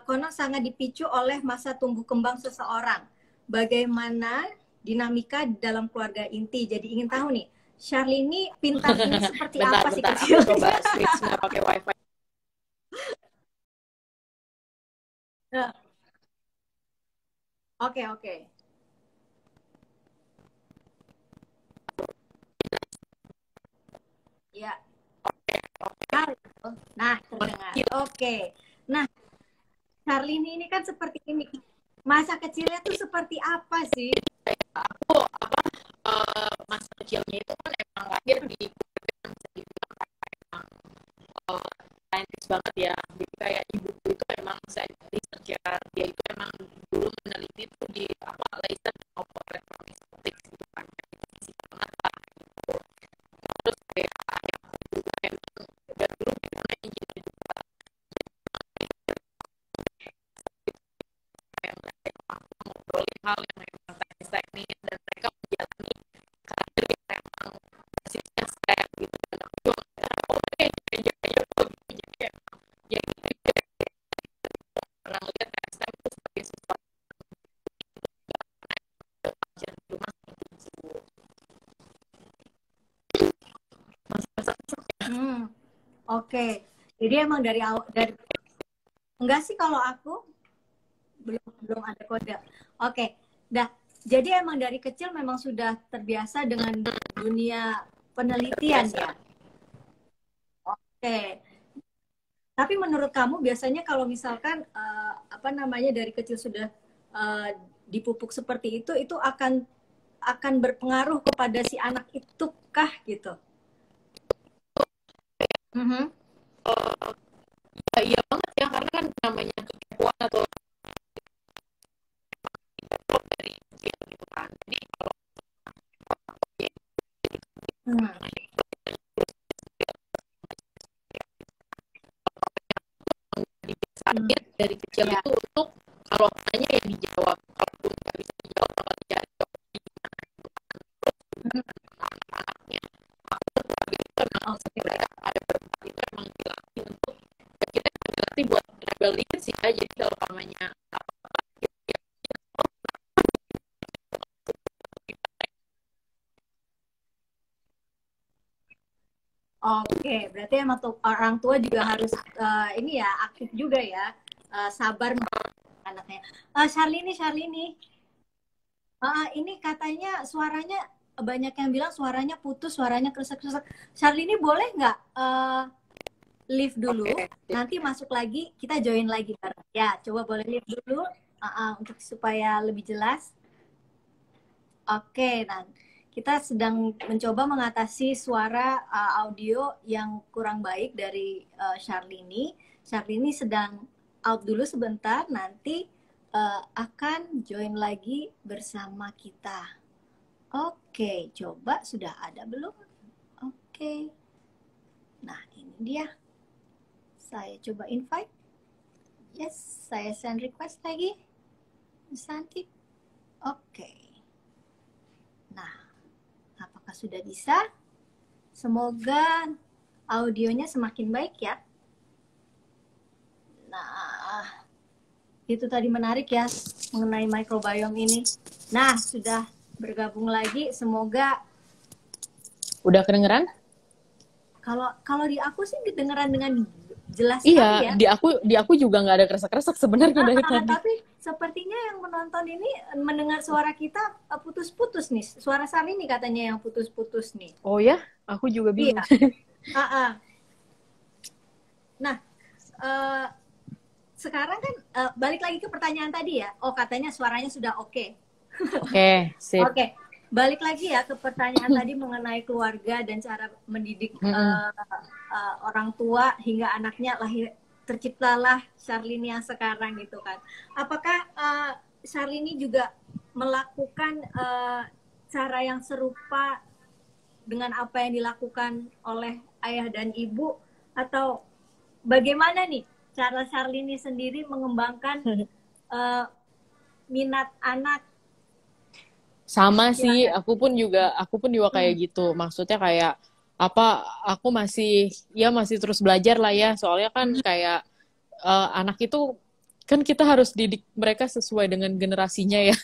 konon sangat dipicu oleh masa tumbuh kembang seseorang. Bagaimana dinamika dalam keluarga inti? Jadi ingin tahu nih, Charlene pintar ini seperti apa sih kecilnya? Coba switch nggak pakai wifi. Oke. Ya. Nah, terdengar. Oke. Nah, Charlene ini kan seperti ini. Masa kecilnya tuh seperti apa sih? Aku masa kecilnya itu kan emang lahir di saintis banget ya. Jadi kayak ibuku itu emang researcher. Dia itu emang dulu meneliti tuh di laser dan optoelectronics gitu kan. Fisika banget lah gitu. Terus kayak ayahku juga emang dari dulu pengen engineer juga. Kayak aku ngobrolin hal yang emang teknis dan mereka menjalani karir yang emang basisnya STEM gitu. Dan aku juga aja kok gitu. Jadi emang ya gitu pernah ngeliat kayak STEM itu sebagai sesuatu yang di rumah seperti itu. Oke. Jadi emang dari awal, enggak sih kalau aku belum ada kode. Oke. Dah. Jadi emang dari kecil memang sudah terbiasa dengan dunia penelitian ya. Oke. Tapi menurut kamu biasanya kalau misalkan apa namanya dari kecil sudah dipupuk seperti itu akan berpengaruh kepada si anak itu kah gitu? Ya iya banget ya, karena kan namanya kekepoan atau dari kecil gitu kan. Jadi kalau dari kecil itu untuk kalau tanya ya dijawab, kalaupun nggak bisa dijawab bakal dicari anak-anaknya. Aku sebagai itu memang sebenarnya ada beberapa itu emang dilatih untuk ya kita dilatih buat rebel dikit sih ya. Jadi kalau namanya Oke, berarti emang orang tua juga harus ini ya aktif juga ya, sabar anaknya. Charlene, ini katanya suaranya banyak yang bilang suaranya putus, suaranya kresek-kresek. Charlene boleh nggak leave dulu, Oke. nanti masuk lagi, kita join lagi bareng. Ya, coba boleh leave dulu untuk supaya lebih jelas. Oke, nah kita sedang mencoba mengatasi suara audio yang kurang baik dari Syarlini. Syarlini sedang out dulu sebentar, nanti akan join lagi bersama kita. Oke, coba sudah ada belum? Oke. Nah, ini dia. Saya coba invite. Yes, saya send request lagi. Santi. Oke. Nah, apakah sudah bisa? Semoga audionya semakin baik ya. Nah, itu tadi menarik ya mengenai microbiome ini. Nah, sudah bergabung lagi. Semoga Udah kedengeran? kalau di aku sih kedengeran dengan jelas Iya, sekali ya. di aku juga nggak ada kresek-kresek sebenarnya dari tadi. Tapi sepertinya yang menonton ini mendengar suara kita putus-putus nih. Suara Sani nih katanya yang putus-putus nih. Oh ya, aku juga bingung. Iya. Nah, sekarang kan balik lagi ke pertanyaan tadi ya. Oh, katanya suaranya sudah oke. Oke, sip. Oke, balik lagi ya ke pertanyaan tadi mengenai keluarga dan cara mendidik orang tua hingga anaknya lahir, terciptalah Syarlini yang sekarang gitu kan. Apakah Syarlini juga melakukan cara yang serupa dengan apa yang dilakukan oleh ayah dan ibu, atau bagaimana nih cara Syarlini sendiri mengembangkan minat anak? Sama sih, aku pun juga kayak gitu. Maksudnya kayak aku masih terus belajar lah ya. Soalnya kan kayak anak itu kan kita harus didik mereka sesuai dengan generasinya ya.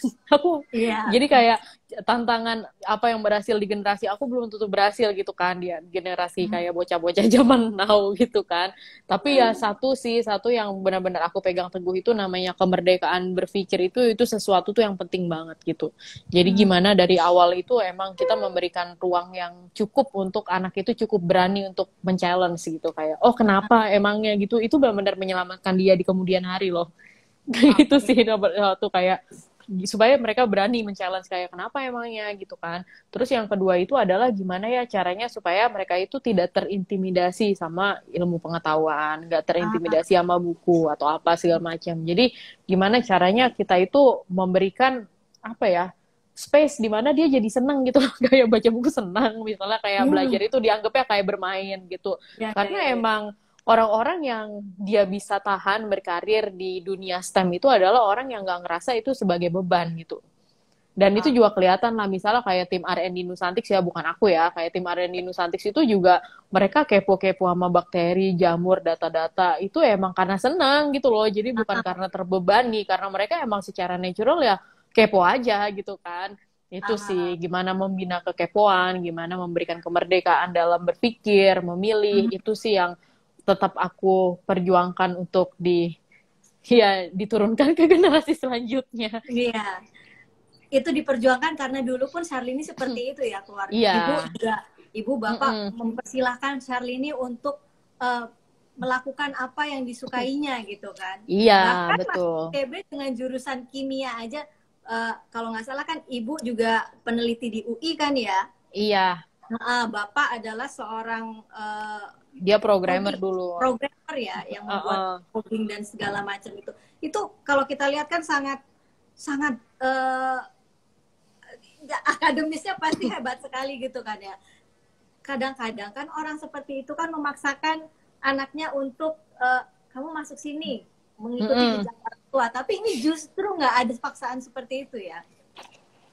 Jadi kayak tantangan apa yang berhasil di generasi aku belum tentu berhasil gitu kan, dia generasi kayak bocah-bocah zaman now gitu kan. Tapi ya satu yang benar-benar aku pegang teguh itu namanya kemerdekaan berpikir. Itu sesuatu tuh yang penting banget gitu. Jadi gimana dari awal itu emang kita memberikan ruang yang cukup untuk anak itu cukup berani untuk men-challenge gitu, kayak oh kenapa emangnya gitu, itu benar-benar menyelamatkan dia di kemudian hari loh. Itu sih tuh kayak supaya mereka berani men-challenge kayak kenapa emangnya gitu kan. Terus yang kedua itu adalah gimana ya caranya supaya mereka itu tidak terintimidasi sama ilmu pengetahuan, nggak terintimidasi sama buku atau apa segala macam. Jadi gimana caranya kita itu memberikan apa ya, space di mana dia jadi senang gitu loh, kayak baca buku senang, misalnya kayak belajar itu dianggapnya kayak bermain gitu. Karena emang orang-orang yang dia bisa tahan berkarir di dunia STEM itu adalah orang yang nggak ngerasa itu sebagai beban gitu. Dan itu juga kelihatan lah, misalnya kayak tim R&D Nusantics ya, bukan aku ya, kayak tim R&D Nusantics itu juga mereka kepo-kepo sama bakteri, jamur, data-data, itu emang karena senang gitu loh, jadi bukan karena terbebani, karena mereka emang secara natural ya kepo aja gitu kan. Itu sih, gimana membina kekepoan, gimana memberikan kemerdekaan dalam berpikir, memilih, itu sih yang tetap aku perjuangkan untuk diturunkan ke generasi selanjutnya. Iya, itu diperjuangkan karena dulu pun Syarlini seperti itu ya keluarga. Ibu bapak mempersilahkan Syarlini untuk melakukan apa yang disukainya gitu kan. Iya, bahkan betul. TB dengan jurusan kimia aja, kalau nggak salah kan ibu juga peneliti di UI kan ya. Iya. Bapak adalah seorang dia programmer dulu. Programmer ya, yang membuat coding dan segala macam itu. Itu kalau kita lihat kan sangat akademisnya pasti hebat sekali gitu kan ya. Kadang-kadang kan orang seperti itu kan memaksakan anaknya untuk kamu masuk sini mengikuti jejak orang tua. Tapi ini justru nggak ada paksaan seperti itu ya.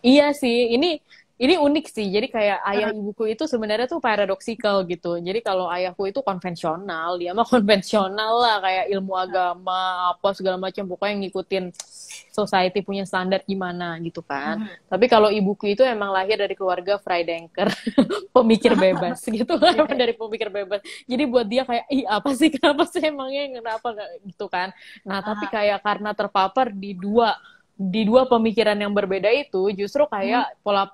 Iya sih, ini unik sih. Jadi kayak ayah ibuku itu sebenarnya tuh paradoxical gitu. Jadi kalau ayahku itu konvensional, dia mah konvensional lah, kayak ilmu agama apa segala macam, pokoknya ngikutin society punya standar gimana gitu kan. Tapi kalau ibuku itu emang lahir dari keluarga Freidenker, pemikir bebas gitu kan, dari pemikir bebas. Jadi buat dia kayak apa sih, kenapa sih emangnya, kenapa gitu kan. Nah tapi kayak karena terpapar di dua di dua pemikiran yang berbeda itu justru kayak pola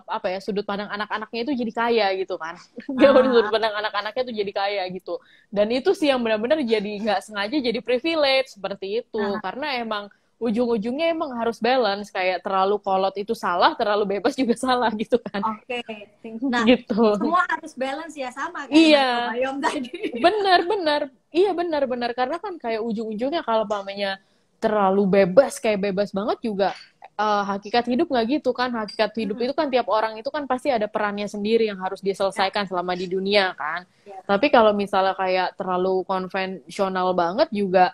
apa ya, sudut pandang anak-anaknya itu jadi kaya gitu kan. Dia sudut Ah, pandang anak-anaknya tuh jadi kaya gitu. Dan itu sih yang benar-benar jadi nggak sengaja jadi privilege seperti itu. ah, Karena emang ujung-ujungnya emang harus balance, kayak terlalu kolot itu salah, terlalu bebas juga salah gitu kan. oke. Nah, Gitu. semua harus balance ya, sama kayak Michael Iya, Bayom tadi. benar-benar. Iya benar-benar, karena kan kayak ujung-ujungnya kalau pamannya terlalu bebas, kayak bebas banget juga, hakikat hidup nggak gitu kan. Hakikat hidup Hmm, itu kan tiap orang itu kan pasti ada perannya sendiri yang harus ya, diselesaikan selama di dunia kan. ya. Tapi kalau misalnya kayak terlalu konvensional banget juga,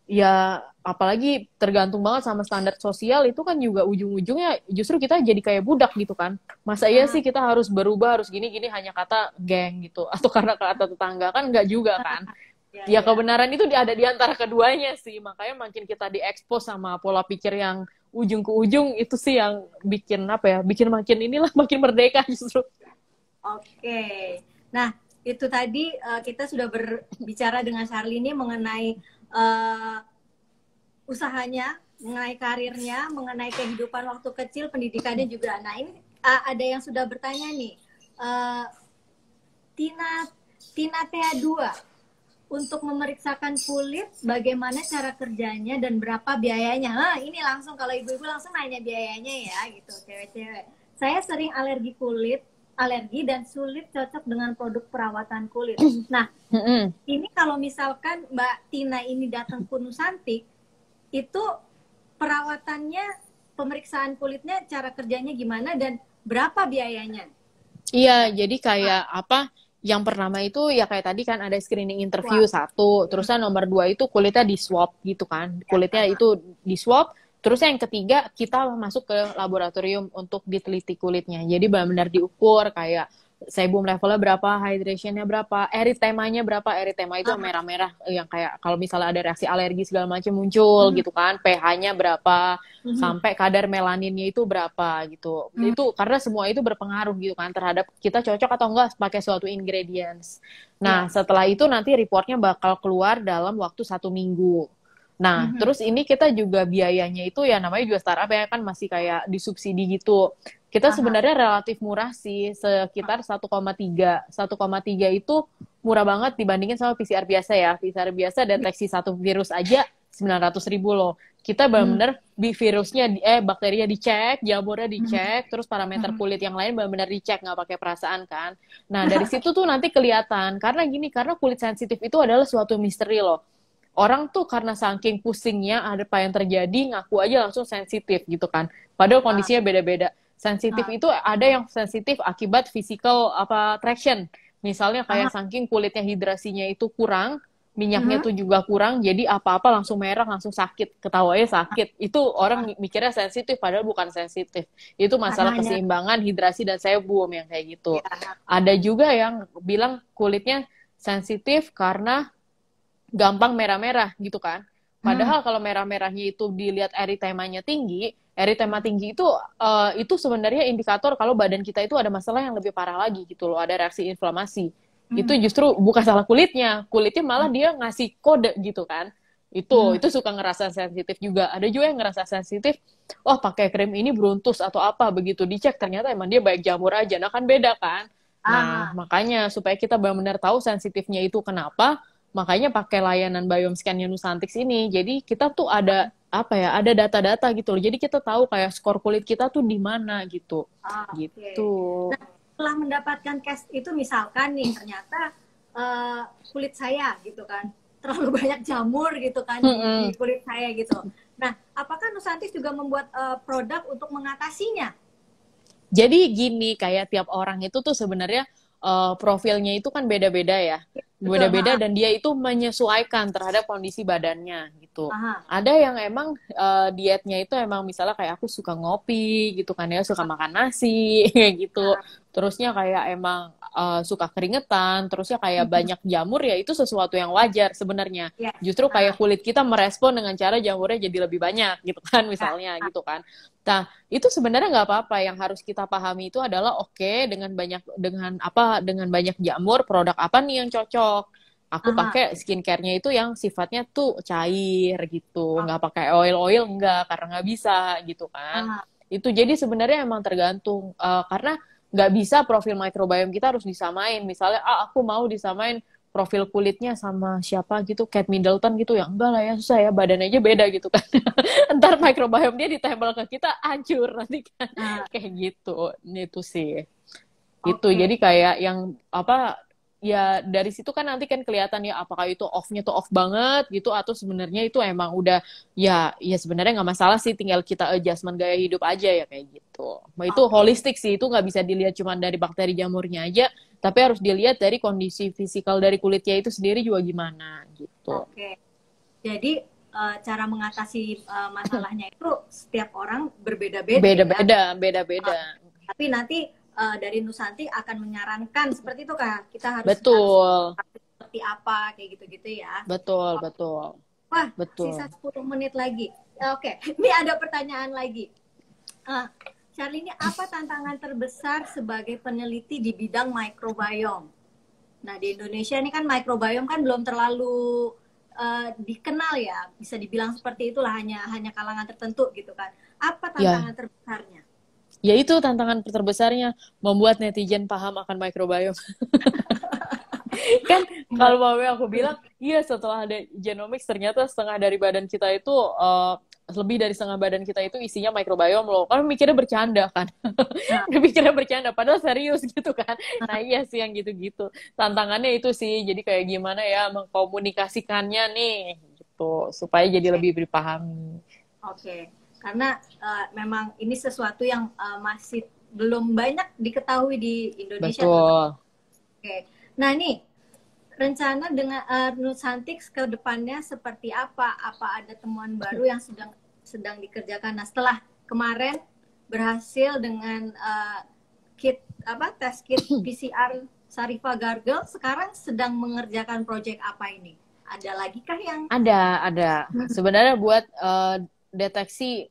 ya apalagi tergantung banget sama standar sosial, itu kan juga ujung-ujungnya justru kita jadi kayak budak gitu kan. Masa iya Ah, sih kita harus berubah, harus gini-gini hanya kata geng gitu atau karena kata tetangga, kan nggak juga kan. ya, Ya ya. kebenaran itu ada di antara keduanya sih, makanya makin kita diekspos sama pola pikir yang ujung ke ujung, itu sih yang bikin apa ya, bikin makin inilah makin merdeka justru. Oke. Nah, itu tadi kita sudah berbicara dengan Charlene mengenai eh, usahanya, mengenai karirnya, mengenai kehidupan waktu kecil, pendidikannya juga. Nah, ini ada yang sudah bertanya nih. Eh, Tina Tina Tea 2 untuk memeriksakan kulit, bagaimana cara kerjanya dan berapa biayanya? Nah, ini langsung kalau ibu-ibu langsung nanya biayanya ya, gitu, cewek-cewek. Saya sering alergi kulit, alergi dan sulit cocok dengan produk perawatan kulit. Nah, ini kalau misalkan Mbak Tina ini datang ke Nusantik, itu perawatannya, pemeriksaan kulitnya, cara kerjanya gimana dan berapa biayanya? Iya, jadi kayak apa? Yang pertama itu ya kayak tadi kan ada screening interview Wah, satu, terusnya nomor dua itu kulitnya di swab gitu kan, ya. kulitnya itu di swab. Terus yang ketiga kita masuk ke laboratorium untuk diteliti kulitnya. Jadi benar-benar diukur kayak sebum levelnya berapa, hydrationnya berapa, eritemanya berapa. Eritema itu yang Ah, merah-merah, yang kayak kalau misalnya ada reaksi alergi segala macam muncul mhm, gitu kan, pH-nya berapa, mhm, sampai kadar melaninnya itu berapa gitu. mhm, Itu karena semua itu berpengaruh gitu kan terhadap kita cocok atau enggak pakai suatu ingredients. Nah, ya. setelah itu nanti reportnya bakal keluar dalam waktu 1 minggu. Nah, Mhm, terus ini kita juga biayanya itu ya namanya juga startup ya kan, masih kayak disubsidi gitu. Kita aha, sebenarnya relatif murah sih, sekitar 1,3. 1,3 itu murah banget dibandingin sama PCR biasa ya. PCR biasa deteksi satu virus aja 900.000 loh. Kita mhm, benar-benar virusnya, bakterinya dicek, jamurnya mhm, dicek, terus parameter mhm. kulit yang lain benar-benar dicek, nggak pakai perasaan kan. Nah, dari situ tuh nanti kelihatan. Karena gini, karena kulit sensitif itu adalah suatu misteri loh. Orang tuh karena saking pusingnya ada apa yang terjadi, ngaku aja langsung sensitif gitu kan. Padahal Ah, kondisinya beda-beda. Sensitif ah, itu ada yang sensitif akibat physical apa traction. Misalnya aha, kayak saking kulitnya hidrasinya itu kurang, minyaknya mhm. tuh juga kurang, jadi apa-apa langsung merah, langsung sakit, ketawanya sakit. Itu Ah, orang mikirnya sensitif, padahal bukan sensitif. Itu karena masalah hanya keseimbangan hidrasi dan sebum yang kayak gitu. ya. Ada juga yang bilang kulitnya sensitif karena gampang merah-merah gitu kan. Hmm, Padahal kalau merah-merahnya itu dilihat eritemanya tinggi, eritema hmm, tinggi itu sebenarnya indikator kalau badan kita itu ada masalah yang lebih parah lagi gitu loh, ada reaksi inflamasi. Itu hmm, justru bukan salah kulitnya malah dia ngasih kode gitu kan. hmm. Itu suka ngerasa sensitif juga. Ada juga yang ngerasa sensitif, wah pakai krim ini beruntus atau apa, begitu dicek ternyata emang dia baik jamur aja. Nah kan beda kan. Nah, Ah, makanya supaya kita benar-benar tahu sensitifnya itu kenapa, makanya pakai layanan Biomscan Nusantix ini. Jadi kita tuh ada apa ya? Ada data-data gitu loh. Jadi kita tahu kayak skor kulit kita tuh di mana gitu. oke. Gitu. Nah, setelah mendapatkan cash itu misalkan nih ternyata eh, kulit saya gitu kan terlalu banyak jamur gitu kan di Mm-mm. kulit saya gitu. Nah, apakah Nusantis juga membuat produk untuk mengatasinya? Jadi gini, kayak tiap orang itu tuh sebenarnya profilnya itu kan beda-beda ya. Betul, Beda-beda ha. dan dia itu menyesuaikan terhadap kondisi badannya gitu. Aha. Ada yang emang dietnya itu emang misalnya kayak aku suka ngopi gitu kan ya, suka makan nasi kayak gitu. Ah, Terusnya kayak emang suka keringetan, terusnya kayak mhm. banyak jamur, ya itu sesuatu yang wajar sebenarnya. Ya. Justru kayak Ah, kulit kita merespon dengan cara jamurnya jadi lebih banyak gitu kan ya. misalnya gitu kan. Nah, itu sebenarnya nggak apa-apa. Yang harus kita pahami itu adalah oke, dengan banyak, dengan apa, dengan banyak jamur produk apa nih yang cocok. Aku Aha. pakai skincare-nya itu yang sifatnya tuh cair gitu, nggak pakai oil-oil nggak, karena nggak bisa gitu kan. Aha. Itu jadi sebenarnya emang tergantung, karena nggak bisa profil microbiome kita harus disamain. Misalnya, aku mau disamain profil kulitnya sama siapa gitu, Kate Middleton gitu ya, enggak lah ya, susah ya, badannya aja beda gitu kan. Ntar microbiome dia ditempel ke kita, hancur nanti kan. Nah, Kayak gitu, itu sih. Gitu, oke. jadi kayak yang apa, ya dari situ kan nanti kan kelihatan ya apakah itu off-nya tuh off banget gitu atau sebenarnya itu emang udah ya sebenarnya nggak masalah sih, tinggal kita adjustment gaya hidup aja ya kayak gitu. Itu Oke. holistik sih, itu nggak bisa dilihat cuma dari bakteri jamurnya aja, tapi harus dilihat dari kondisi fisikal dari kulitnya itu sendiri juga gimana gitu. Oke. Jadi cara mengatasi masalahnya itu setiap orang berbeda-beda ya. Beda-beda, Uh, beda-beda. tapi nanti dari Nusanti akan menyarankan seperti itu Kak. Kita harus Betul, seperti apa kayak gitu-gitu ya. betul, betul, Wah, betul. sisa 10 menit lagi. Oke, ini ada pertanyaan lagi. Uh, Charlie, ini apa tantangan terbesar sebagai peneliti di bidang microbiome? Nah, di Indonesia ini kan microbiome kan belum terlalu dikenal ya, bisa dibilang seperti itulah, hanya kalangan tertentu gitu kan. Apa tantangan Ya, terbesarnya? ya itu tantangan terbesarnya, membuat netizen paham akan microbiome. Kan Benar. kalau mama aku bilang, iya setelah ada genomics ternyata setengah dari badan kita itu, lebih dari setengah badan kita itu isinya microbiome loh. Kan mikirnya bercanda kan. Nah, Mikirnya bercanda, padahal serius gitu kan. Nah iya sih yang gitu-gitu. Tantangannya itu sih, jadi kayak gimana ya mengkomunikasikannya nih, gitu. Supaya jadi oke, lebih dipahami. oke. Karena memang ini sesuatu yang masih belum banyak diketahui di Indonesia terutama. Betul. Oke. Nah, nih rencana dengan Nusantix ke depannya seperti apa? Apa ada temuan baru yang sedang sedang dikerjakan? Nah, setelah kemarin berhasil dengan kit apa tes kit PCR Sarifa Gargle, sekarang sedang mengerjakan proyek apa ini? Ada lagi kah yang Ada. Sebenarnya buat deteksi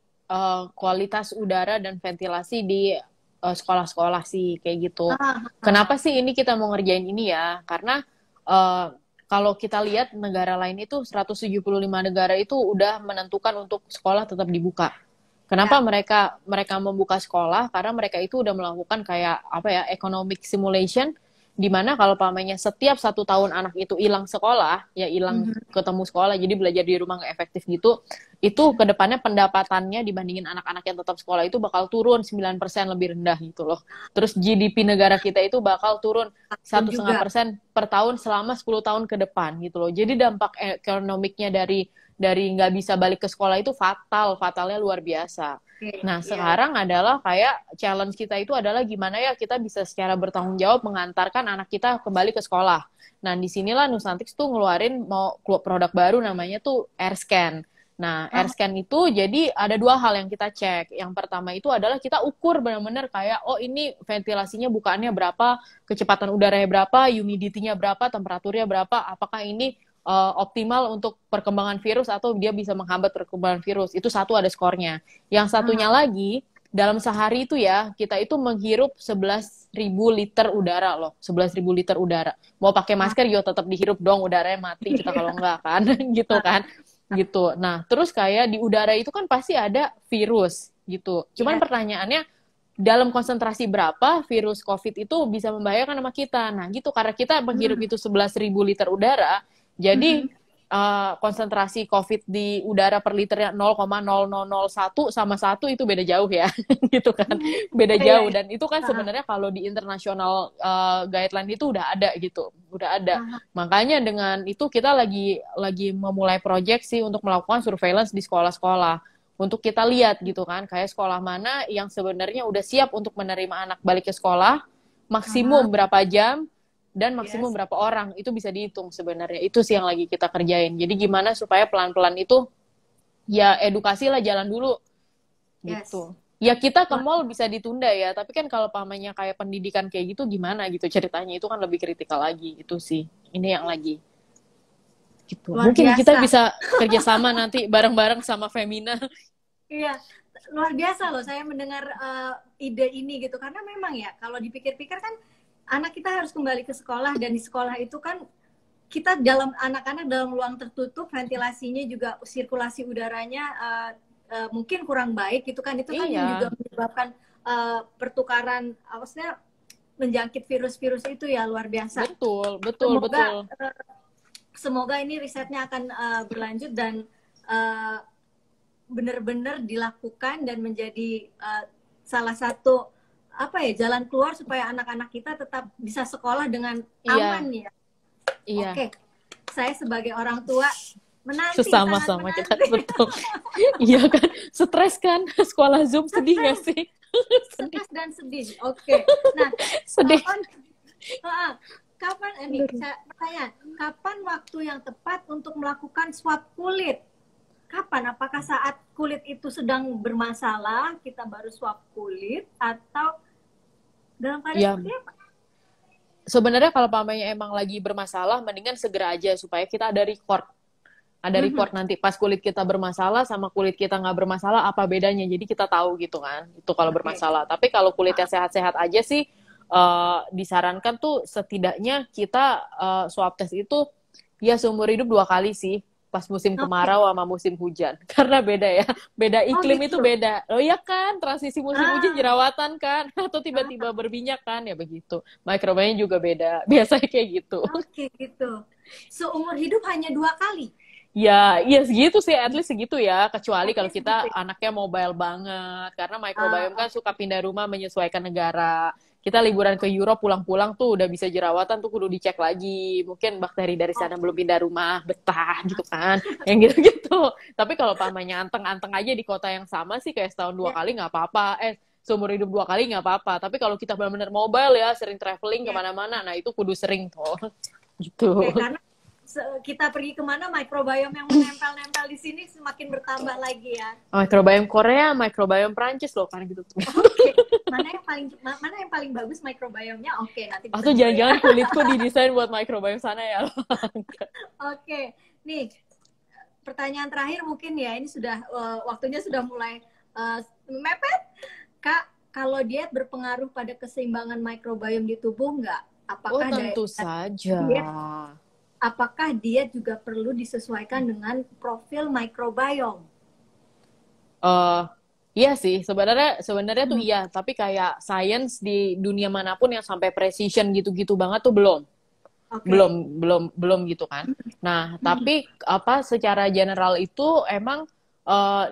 kualitas udara dan ventilasi di sekolah-sekolah sih kayak gitu. ah, ah, Kenapa sih ini kita mau ngerjain ini ya? Karena eh, kalau kita lihat negara lain itu 175 negara itu udah menentukan untuk sekolah tetap dibuka. Kenapa ya, mereka mereka membuka sekolah? Karena mereka itu udah melakukan kayak apa ya, economic simulation, di mana kalau pamannya setiap 1 tahun anak itu hilang sekolah, ya hilang mhm, ketemu sekolah, jadi belajar di rumah nggak efektif gitu, itu kedepannya pendapatannya dibandingin anak-anak yang tetap sekolah itu bakal turun 9% lebih rendah gitu loh. Terus GDP negara kita itu bakal turun pun satu setengah juga. persen per tahun selama 10 tahun ke depan gitu loh. Jadi dampak ekonomiknya dari nggak bisa balik ke sekolah itu fatalnya luar biasa. Oke, Nah, iya, sekarang adalah kayak challenge kita itu adalah gimana ya kita bisa secara bertanggung jawab mengantarkan anak kita kembali ke sekolah. Nah, disinilah Nusantix tuh ngeluarin mau produk baru namanya tuh AirScan. Nah, ah, AirScan itu jadi ada dua hal yang kita cek. Yang pertama itu adalah kita ukur benar-benar kayak, oh ini ventilasinya bukaannya berapa, kecepatan udaranya berapa, humidity-nya berapa, temperaturnya berapa, apakah ini optimal untuk perkembangan virus atau dia bisa menghambat perkembangan virus. Itu satu, ada skornya. Yang satunya ah, lagi, dalam sehari itu ya, kita itu menghirup 11.000 liter udara loh. 11.000 liter udara. Mau pakai ah, masker juga tetap dihirup dong, udaranya mati kita kalau enggak kan. Gitu kan. Gitu. Nah, terus kayak di udara itu kan pasti ada virus gitu. Cuman iya, pertanyaannya, dalam konsentrasi berapa virus COVID itu bisa membahayakan sama kita. Nah, gitu. Karena kita menghirup hmm, itu 11.000 liter udara, jadi mhm, konsentrasi COVID di udara per liternya 0,0001 sama 1 itu beda jauh ya, gitu kan, beda iya, jauh. iya, Dan itu kan ah, sebenarnya kalau di internasional guideline itu udah ada gitu, udah ada. ah, Makanya dengan itu kita lagi memulai project sih untuk melakukan surveillance di sekolah-sekolah. Untuk kita lihat gitu kan, kayak sekolah mana yang sebenarnya udah siap untuk menerima anak balik ke sekolah, ah, maksimum berapa jam, dan maksimum yes, berapa orang itu bisa dihitung sebenarnya. Itu sih yang lagi kita kerjain. Jadi gimana supaya pelan-pelan itu ya edukasi lah jalan dulu yes. gitu. Ya kita ke Wah, mall bisa ditunda ya, tapi kan kalau pamannya kayak pendidikan kayak gitu gimana gitu ceritanya, itu kan lebih kritikal lagi itu sih. Ini yang lagi gitu. luar Mungkin kita biasa. bisa kerjasama nanti bareng-bareng sama Femina. Iya, luar biasa loh saya mendengar ide ini gitu karena memang ya kalau dipikir-pikir kan anak kita harus kembali ke sekolah dan di sekolah itu kan kita dalam anak-anak dalam ruang tertutup, ventilasinya juga sirkulasi udaranya mungkin kurang baik gitu kan, itu kan yang juga menyebabkan pertukaran maksudnya menjangkit virus-virus itu ya, luar biasa. Semoga ini risetnya akan berlanjut dan benar-benar dilakukan dan menjadi salah satu jalan keluar supaya anak-anak kita tetap bisa sekolah dengan aman ya. Oke, saya sebagai orang tua menanti. Sama-sama kita, betul. Iya kan, stres kan sekolah Zoom, sedih nggak sih? Stres dan sedih. Oke. Nah, sedih. Kapan pertanyaan, kapan waktu yang tepat untuk melakukan swab kulit? Kapan? Apakah saat kulit itu sedang bermasalah kita baru swab kulit, atau dalam keadaan seperti apa? Sebenarnya kalau pamannya emang lagi bermasalah, mendingan segera aja supaya kita ada record. Ada report nanti pas kulit kita bermasalah sama kulit kita nggak bermasalah, apa bedanya. Jadi kita tahu gitu kan, itu kalau bermasalah. Tapi kalau kulitnya sehat-sehat aja sih, disarankan tuh setidaknya kita swab test itu ya seumur hidup 2 kali sih. Pas musim kemarau sama musim hujan. Karena beda ya. Beda iklim itu beda. Oh iya kan, transisi musim hujan jerawatan kan. Atau tiba-tiba berminyak kan, ya begitu. Microbiome juga beda. Biasanya kayak gitu. Oke, gitu. Seumur hidup hanya 2 kali? Ya, iya segitu sih, at least segitu ya. Kecuali kalau kita anaknya mobile banget. Karena microbiome kan suka pindah rumah menyesuaikan negara. Kita liburan ke Europe, pulang-pulang tuh udah bisa jerawatan tuh kudu dicek lagi. Mungkin bakteri dari sana belum pindah rumah, betah gitu kan. Yang gitu-gitu. Tapi kalau pamannya anteng-anteng aja di kota yang sama sih, kayak setahun 2 kali nggak apa-apa. Seumur hidup 2 kali nggak apa-apa. Tapi kalau kita benar-benar mobile ya, sering traveling kemana-mana, nah itu kudu sering tuh. Gitu. Karena kita pergi kemana, microbiome yang menempel-nempel di sini semakin bertambah lagi ya. Microbiome Korea, microbiome Prancis loh kan gitu. Oke. Mana yang paling bagus microbiome-nya? Oke, nanti. Atau jangan-jangan kulitku didesain buat microbiome sana ya. Oke. Nih, pertanyaan terakhir mungkin ya, ini sudah waktunya sudah mulai mepet. Kak, kalau diet berpengaruh pada keseimbangan microbiome di tubuh nggak? Apakah tentu saja. Apakah diet juga perlu disesuaikan dengan profil microbiome? Iya sih, sebenarnya tuh iya, tapi kayak science di dunia manapun yang sampai precision gitu-gitu banget tuh belum. Belum gitu kan. Nah, tapi secara general itu emang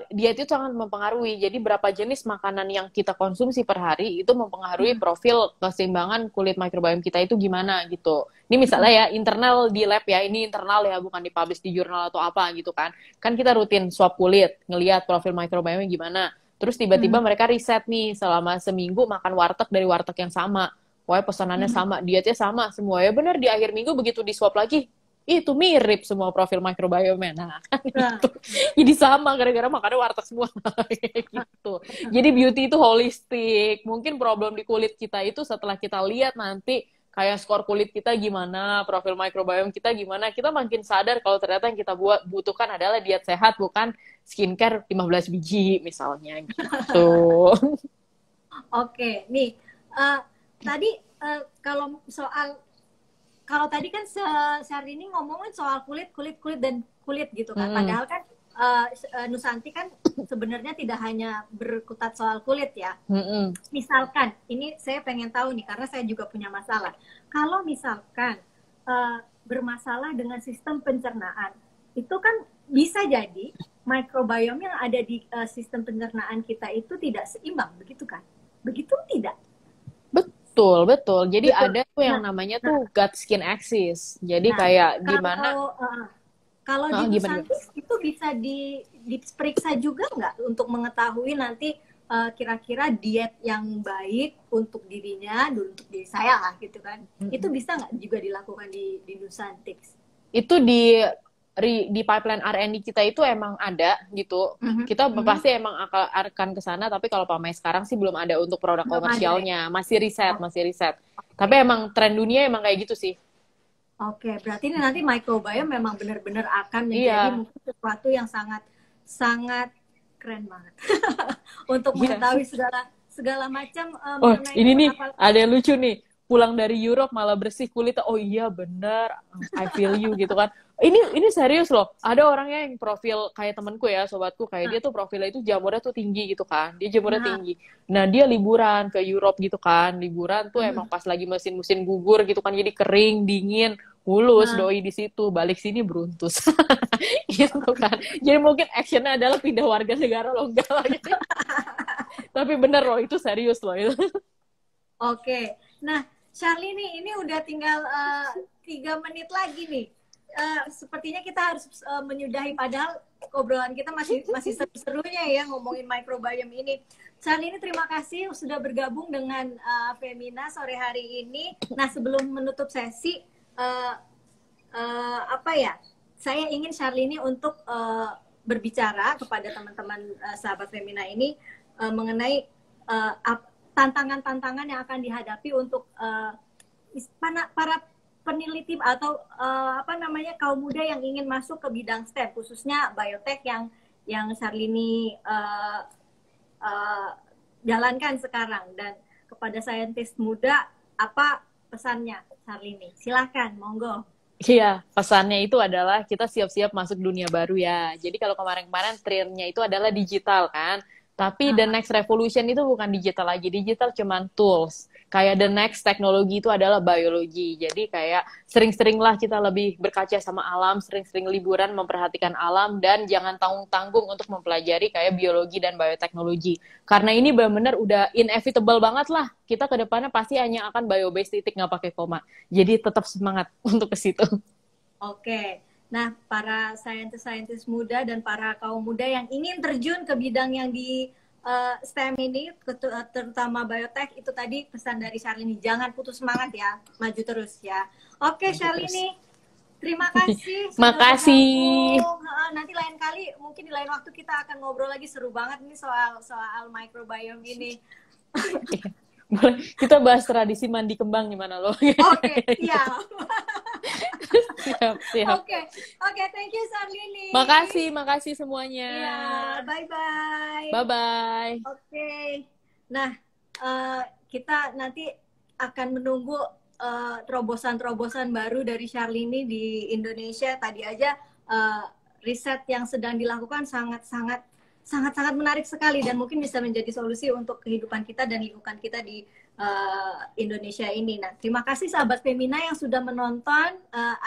diet itu sangat mempengaruhi. Jadi berapa jenis makanan yang kita konsumsi per hari itu mempengaruhi profil keseimbangan kulit microbiome kita itu gimana gitu. Ini misalnya ya internal di lab ya, ini internal ya, bukan dipublish di jurnal atau apa gitu kan. Kan kita rutin swab kulit, ngelihat profil microbiome gimana. Terus tiba-tiba mereka riset nih selama seminggu makan warteg dari warteg yang sama. Pokoknya pesanannya sama, dietnya sama semua. Ya benar, di akhir minggu begitu di swab lagi, itu mirip semua profil microbiome. Nah, kan gitu. Jadi sama gara-gara makannya warteg semua. Gitu. Jadi beauty itu holistik. Mungkin problem di kulit kita itu setelah kita lihat nanti kayak skor kulit kita gimana, profil microbiome kita gimana, kita makin sadar kalau ternyata yang kita butuhkan adalah diet sehat, bukan skincare 15 biji misalnya gitu. Oke, nih tadi kalau tadi kan Syahrini ngomongin soal kulit dan kulit gitu kan. Padahal kan Nusanti kan sebenarnya tidak hanya berkutat soal kulit ya. Misalkan, ini saya pengen tahu nih karena saya juga punya masalah. Kalau misalkan bermasalah dengan sistem pencernaan, itu kan bisa jadi microbiome yang ada di sistem pencernaan kita itu tidak seimbang, begitu kan? Begitu tidak? Betul. Jadi ada tuh yang namanya tuh gut skin axis. Jadi kayak gimana? Kalau di Nusantis itu bisa diperiksa juga nggak untuk mengetahui nanti kira-kira diet yang baik untuk dirinya, untuk diri saya lah gitu kan? Itu bisa nggak juga dilakukan di Nusantis? Itu di pipeline R&D kita itu emang ada gitu. Kita pasti emang akan ke sana, tapi kalau pamai sekarang sih belum ada untuk produk komersialnya. Masih riset. Tapi emang tren dunia emang kayak gitu sih. Oke, berarti ini nanti microbiome memang benar-benar akan menjadi mungkin sesuatu yang sangat keren banget untuk mengetahui segala macam. Ini nih ada yang lucu nih. pulang dari Europe malah bersih kulitnya. Oh iya bener, I feel you gitu kan. Ini serius loh. Ada orangnya yang profil kayak temenku ya, sobatku, kayak dia tuh profilnya itu jamurnya tuh tinggi gitu kan. Dia jamurnya Nah, tinggi. Nah, dia liburan ke Europe gitu kan. Liburan tuh emang pas lagi musim gugur gitu kan. Jadi kering, dingin, mulus nah. doi di situ. Balik sini beruntus. Gitu kan. Jadi mungkin actionnya adalah pindah warga negara loh, enggak lah gitu. Tapi bener loh, itu serius loh itu. Oke, nah Charlie nih, ini udah tinggal 3 menit lagi nih. Sepertinya kita harus menyudahi, padahal obrolan kita masih masih seru-serunya ya ngomongin microbiome ini. Charlie ini terima kasih sudah bergabung dengan Femina sore hari ini. Nah sebelum menutup sesi, apa ya? Saya ingin Charlie ini untuk berbicara kepada teman-teman sahabat Femina ini mengenai tantangan-tantangan yang akan dihadapi untuk para peneliti atau apa namanya kaum muda yang ingin masuk ke bidang STEM, khususnya biotech yang Charlini jalankan sekarang. Dan kepada saintis muda, apa pesannya Charlini? Silakan, monggo. Iya, pesannya itu adalah kita siap-siap masuk dunia baru ya. Jadi kalau kemarin-kemarin trennya itu adalah digital kan. Tapi the next revolution itu bukan digital lagi. Digital cuman tools. Kayak the next teknologi itu adalah biologi. Jadi kayak sering-seringlah kita lebih berkaca sama alam, sering-sering liburan memperhatikan alam, dan jangan tanggung-tanggung untuk mempelajari kayak biologi dan bioteknologi. Karena ini benar-benar udah inevitable banget lah. Kita ke depannya pasti hanya akan bio-based titik, nggak pakai koma. Jadi tetap semangat untuk ke situ. Oke. Nah, para saintis-saintis muda dan para kaum muda yang ingin terjun ke bidang yang di STEM ini, terutama biotech, itu tadi pesan dari Charlini. Jangan putus semangat ya, maju terus ya. Oke, Charlini, terima kasih. Makasih. Nanti lain kali, mungkin di lain waktu kita akan ngobrol lagi, seru banget nih soal microbiome ini. Boleh, kita bahas tradisi mandi kembang gimana lo? Oke, siap. Siap. Oke, thank you Charlini. Makasih semuanya. Iya, bye-bye. Bye-bye. Oke. Nah, kita nanti akan menunggu terobosan-terobosan baru dari Charlini di Indonesia. Tadi aja riset yang sedang dilakukan sangat-sangat menarik sekali dan mungkin bisa menjadi solusi untuk kehidupan kita dan lingkungan kita di Indonesia ini. Nah, terima kasih sahabat Femina yang sudah menonton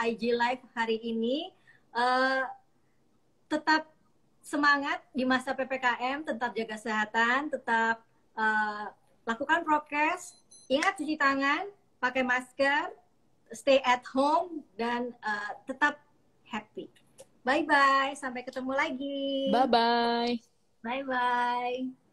IG Live hari ini. Tetap semangat di masa PPKM, tetap jaga kesehatan, tetap lakukan prokes, ingat cuci tangan, pakai masker, stay at home, dan tetap happy. Bye-bye, sampai ketemu lagi. Bye-bye. Bye-bye.